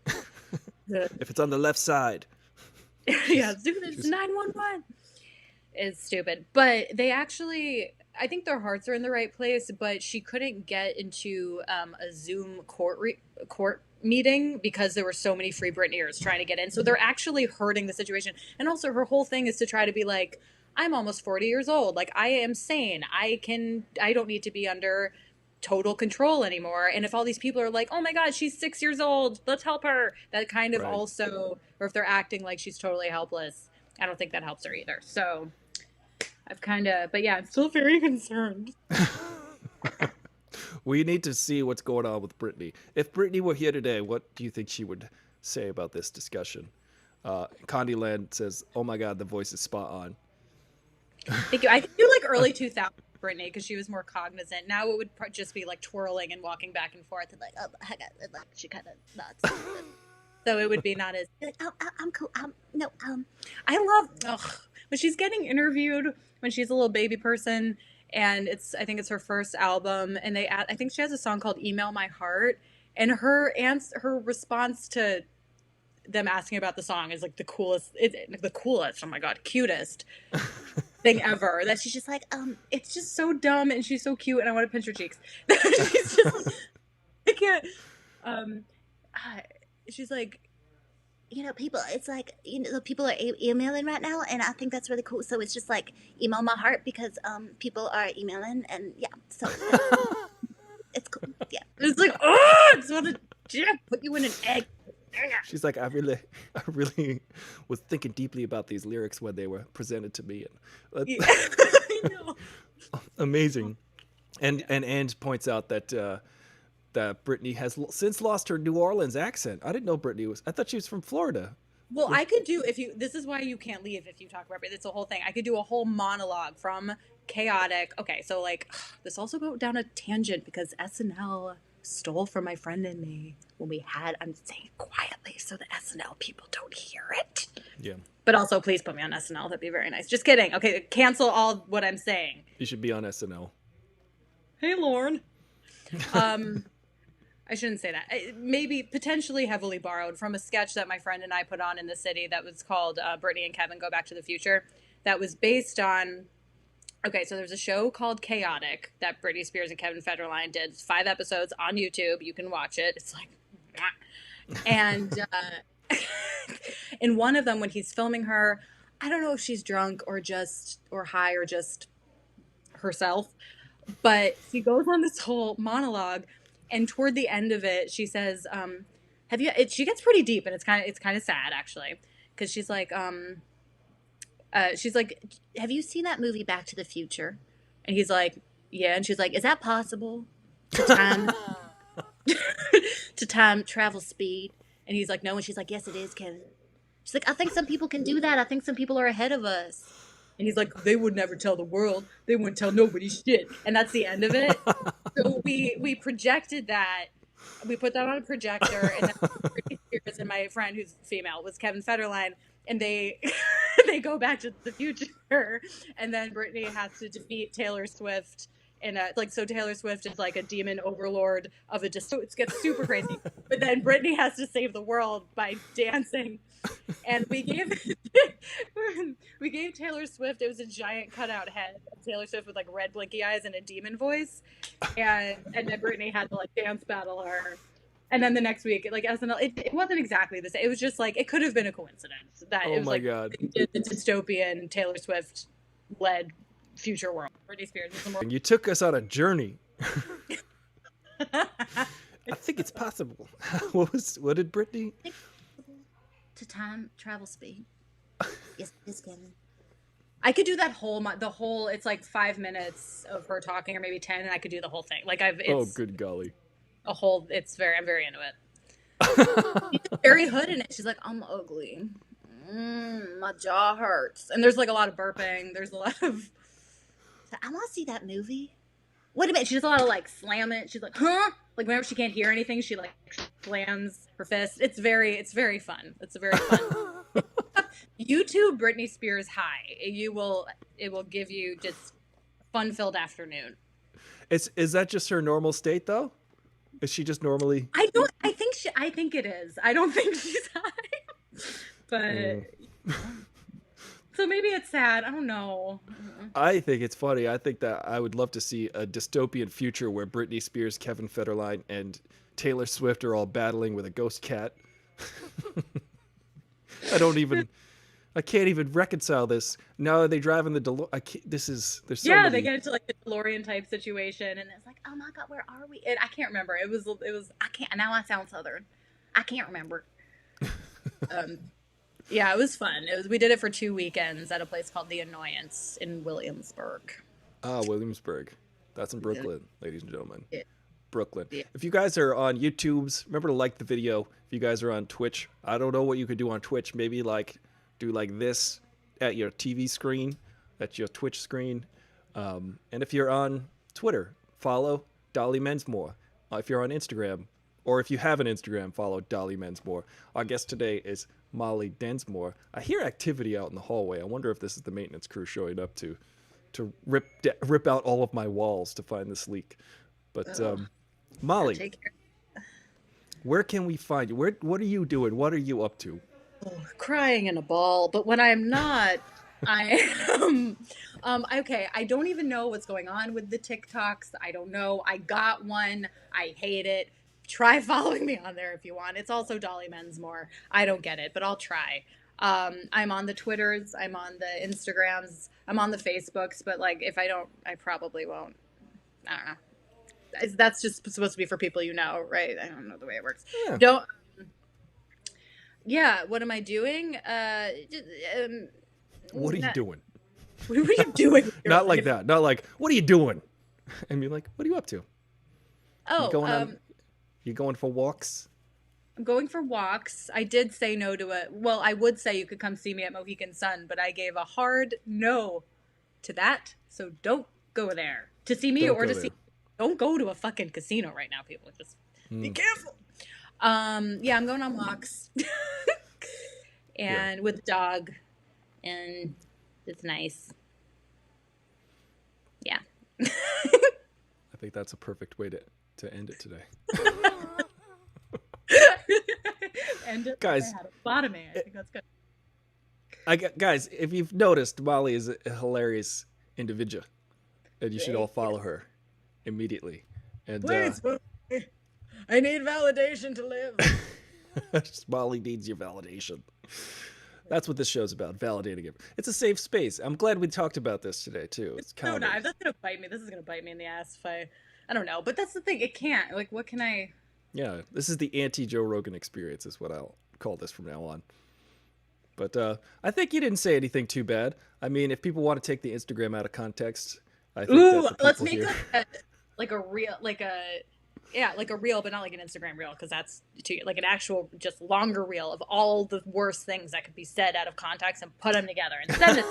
If it's on the left side. Yeah, it's 911. It's stupid, but they actually, I think their hearts are in the right place, but she couldn't get into a Zoom court meeting because there were so many Free Britneyers trying to get in. So they're actually hurting the situation. And also, her whole thing is to try to be like, I'm almost 40 years old. Like, I am sane. I don't need to be under total control anymore. And if all these people are like, oh my God, she's 6 years old, let's help her, that kind of also, or if they're acting like she's totally helpless, I don't think that helps her either. So I've kind of, but yeah, I'm still very concerned. We need to see what's going on with Brittany. If Brittany were here today, what do you think she would say about this discussion? Candyland says, oh my God, the voice is spot on. Thank you. I could do like early 2000s Brittany because she was more cognizant. Now it would just be like twirling and walking back and forth and like, oh, I got it. Like, she kind of nuts. So it would be not as like, oh, I'm cool. I love when she's getting interviewed when she's a little baby person, and I think it's her first album, and I think she has a song called "Email My Heart," and her response to them asking about the song is like the coolest. Oh my God, cutest thing ever. That she's just like, it's just so dumb, and she's so cute, and I want to pinch her cheeks. She's just, I can't. She's like, people, it's like, the people are emailing right now, and I think that's really cool. So it's just like, email my heart because people are emailing, and yeah, so it's cool. Yeah, it's like, oh, I just want to put you in an egg. She's like, I really was thinking deeply about these lyrics when they were presented to me. And, yeah. I know. Amazing. And Anne points out that that Brittany has since lost her New Orleans accent. I didn't know Brittany I thought she was from Florida. Well, I could do, this is why you can't leave if you talk about it. It's a whole thing. I could do a whole monologue from chaotic. Okay, so like, this also go down a tangent because SNL stole from my friend and me when I'm saying it quietly so the SNL people don't hear it. Yeah. But also, please put me on SNL. That'd be very nice. Just kidding. Okay, cancel all what I'm saying. You should be on SNL. Hey, Lorne. I shouldn't say that. Maybe potentially heavily borrowed from a sketch that my friend and I put on in the city that was called Brittany and Kevin Go Back to the Future. That was based on, okay, so there's a show called Chaotic that Britney Spears and Kevin Federline did. It's 5 episodes on YouTube. You can watch it. It's like, and in one of them when he's filming her, I don't know if she's drunk or high or just herself, but she goes on this whole monologue. And toward the end of it, she says, she gets pretty deep, and it's kind of sad actually, because she's like, have you seen that movie Back to the Future? And he's like, yeah. And she's like, is that possible? To time travel speed? And he's like, no. And she's like, yes, it is, Kevin. She's like, I think some people can do that. I think some people are ahead of us. And he's like, they would never tell the world. They wouldn't tell nobody shit. And that's the end of it. So we projected that. We put that on a projector. And then Britney Spears and my friend, who's female, was Kevin Federline. And they go back to the future. And then Britney has to defeat Taylor Swift. And so Taylor Swift is like a demon overlord of it gets super crazy. But then Britney has to save the world by dancing. And we gave Taylor Swift, it was a giant cutout head of Taylor Swift with like red blinky eyes and a demon voice, and then Britney had to like dance battle her. And then the next week, like SNL, it wasn't exactly the same. It was just like, it could have been a coincidence that it was like God. The dystopian Taylor Swift led future world. Britney Spears is more. You took us on a journey. I think it's possible. What did Brittany? To time travel speed. Yes, Kevin. I could do that it's like 5 minutes of her talking, or maybe 10, and I could do the whole thing. Like oh, good golly. I'm very into it. She's very hood in it. She's like, I'm ugly. My jaw hurts. And there's like a lot of burping. There's a lot of, I want to see that movie. Wait a minute. She does a lot of like slam it. She's like, huh? Like whenever she can't hear anything, she like slams her fist. It's very fun. It's a very fun. YouTube Britney Spears high. It will give you just fun-filled afternoon. Is that just her normal state though? Is she just normally? I think it is. I don't think she's high. But So maybe it's sad. I don't know. I think it's funny. I think that I would love to see a dystopian future where Britney Spears, Kevin Federline, and Taylor Swift are all battling with a ghost cat. I can't even reconcile this. Now they drive in the DeLorean. There's so Yeah, many. they get into like the DeLorean type situation, and it's like, oh my god, where are we? And I can't remember. It was. I can't. Now I sound southern. I can't remember. Yeah, it was fun. We did it for 2 weekends at a place called The Annoyance in Williamsburg. Ah, Williamsburg. That's in Brooklyn, ladies and gentlemen. Yeah. Brooklyn. Yeah. If you guys are on YouTube's, remember to like the video. If you guys are on Twitch, I don't know what you could do on Twitch. Maybe like do like this at your TV screen, at your Twitch screen. And if you're on Twitter, follow Dolly Mensmore. If you're on Instagram, or if you have an Instagram, follow Dolly Mensmore. Our guest today is Molly Densmore. I hear activity out in the hallway. I wonder if this is the maintenance crew showing up to rip out all of my walls to find this leak. But Molly, Take care. where can we find you? What are you doing? What are you up to? Oh, crying in a ball, but when I'm not, I am. Okay, I don't even know what's going on with the TikToks. I don't know. I got one. I hate it. Try following me on there if you want. It's also Dolly Mensmore. I don't get it, but I'll try. I'm on the Twitters. I'm on the Instagrams. I'm on the Facebooks. But like, if I don't, I probably won't. I don't know. That's just supposed to be for people you know, right? I don't know the way it works. Yeah. Don't. Yeah. What am I doing? What are you doing? What are you doing? with your Not like life? that. Not like, what are you doing? I mean, like, what are you up to? Oh, You going for walks? I'm going for walks. I did say no to it. Well, I would say you could come see me at Mohegan Sun, but I gave a hard no to that. So don't go there to see me Don't or go to there. see. Don't go to a fucking casino right now, people. Just be careful. Yeah, I'm going on walks, and with the dog, and it's nice. Yeah. I think that's a perfect way to end it today. And it, Guys, I had a bottoming. I think that's good. Guys, if you've noticed, Molly is a hilarious individual, and you should all follow her immediately. And Please, I need validation to live. Molly needs your validation. That's what this show's about, validating it. It's a safe space. I'm glad we talked about this today too. It's No, comedy. no, that's gonna bite me. This is gonna bite me in the ass if I don't know. But that's the thing. It can't. Like, what can I? Yeah, this is the anti-Joe Rogan experience is what I'll call this from now on. But I think you didn't say anything too bad. I mean, if people want to take the Instagram out of context, I think Ooh, that the let's people make here... like a real, like a reel, but not like an Instagram reel because that's too like an actual just longer reel of all the worst things that could be said out of context and put them together and send it.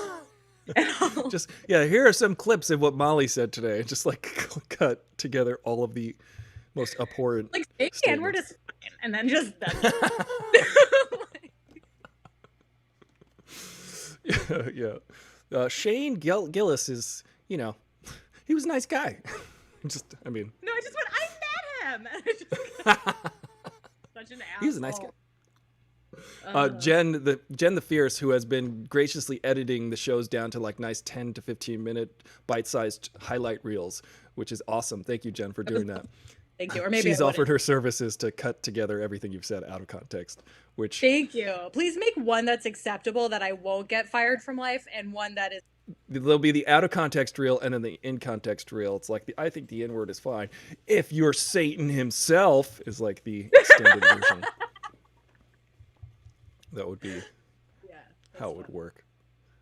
And I'll- Just here are some clips of what Molly said today. Just like cut together all of the most abhorrent. like say the N-word is fine, and then just yeah. Shane Gillis is, he was a nice guy. Just, I mean, no, I just went. I met him. And I just, such an asshole. he was a nice guy. Jen the Fierce, who has been graciously editing the shows down to like nice 10 to 15 minute bite-sized highlight reels, which is awesome. Thank you, Jen, for doing that. Thank you. Or maybe She's I offered wouldn't. her services to cut together everything you've said out of context, which Thank you. Please make one that's acceptable that I won't get fired from life, and one that is. there'll be the out of context reel and then the in context reel. It's like I think the N-word is fine. If you're Satan himself is like the extended version. That would be how it would work.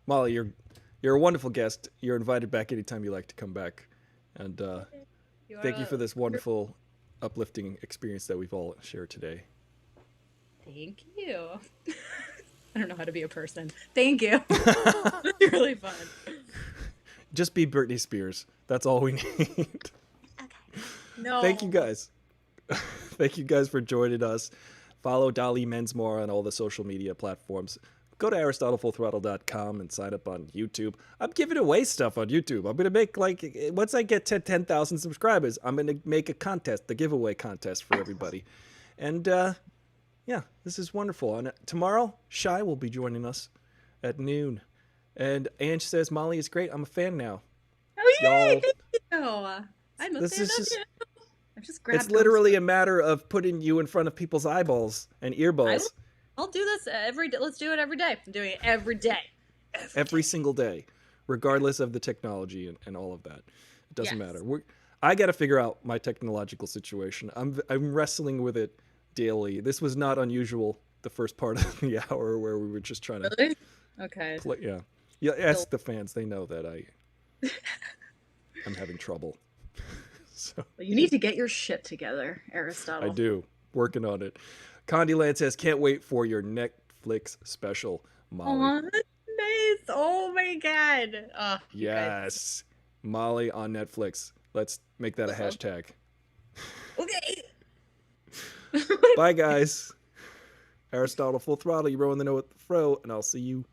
Molly, you're a wonderful guest. You're invited back anytime you like to come back. And thank you for this wonderful, uplifting experience that we've all shared today. Thank you. I don't know how to be a person. Thank you. It's really fun. Just be Britney Spears. That's all we need. Okay. No. Thank you guys. Thank you guys for joining us. Follow Dolly Mensmore on all the social media platforms. Go to AristotleFullThrottle.com and sign up on YouTube. I'm giving away stuff on YouTube. I'm going to make, once I get to 10,000 subscribers, I'm going to make a contest, the giveaway contest for everybody. And, yeah, this is wonderful. And tomorrow, Shai will be joining us at noon. And Ange says Molly is great. I'm a fan now. Oh yay! Y'all, Thank you. I'm a this fan is of just. you. I've just grabbed. It's literally a matter of putting you in front of people's eyeballs and earballs I'll do this every day. Let's do it every day. I'm doing it every day. every single day, regardless of the technology and all of that. It doesn't Yes. matter. I got to figure out my technological situation. I'm wrestling with it daily. This was not unusual. The first part of the hour where we were just trying to Really? Okay. play. Yeah. Ask the fans. They know that I'm having trouble. So You need to get your shit together, Aristotle. I do. Working on it. Condyland says, can't wait for your Netflix special, Molly. Aw, that's nice. Oh my god. Oh, you guys. Yes. Molly on Netflix. Let's make that a hashtag. Okay. Bye, guys. Aristotle Full Throttle. You rowing the know with the fro, and I'll see you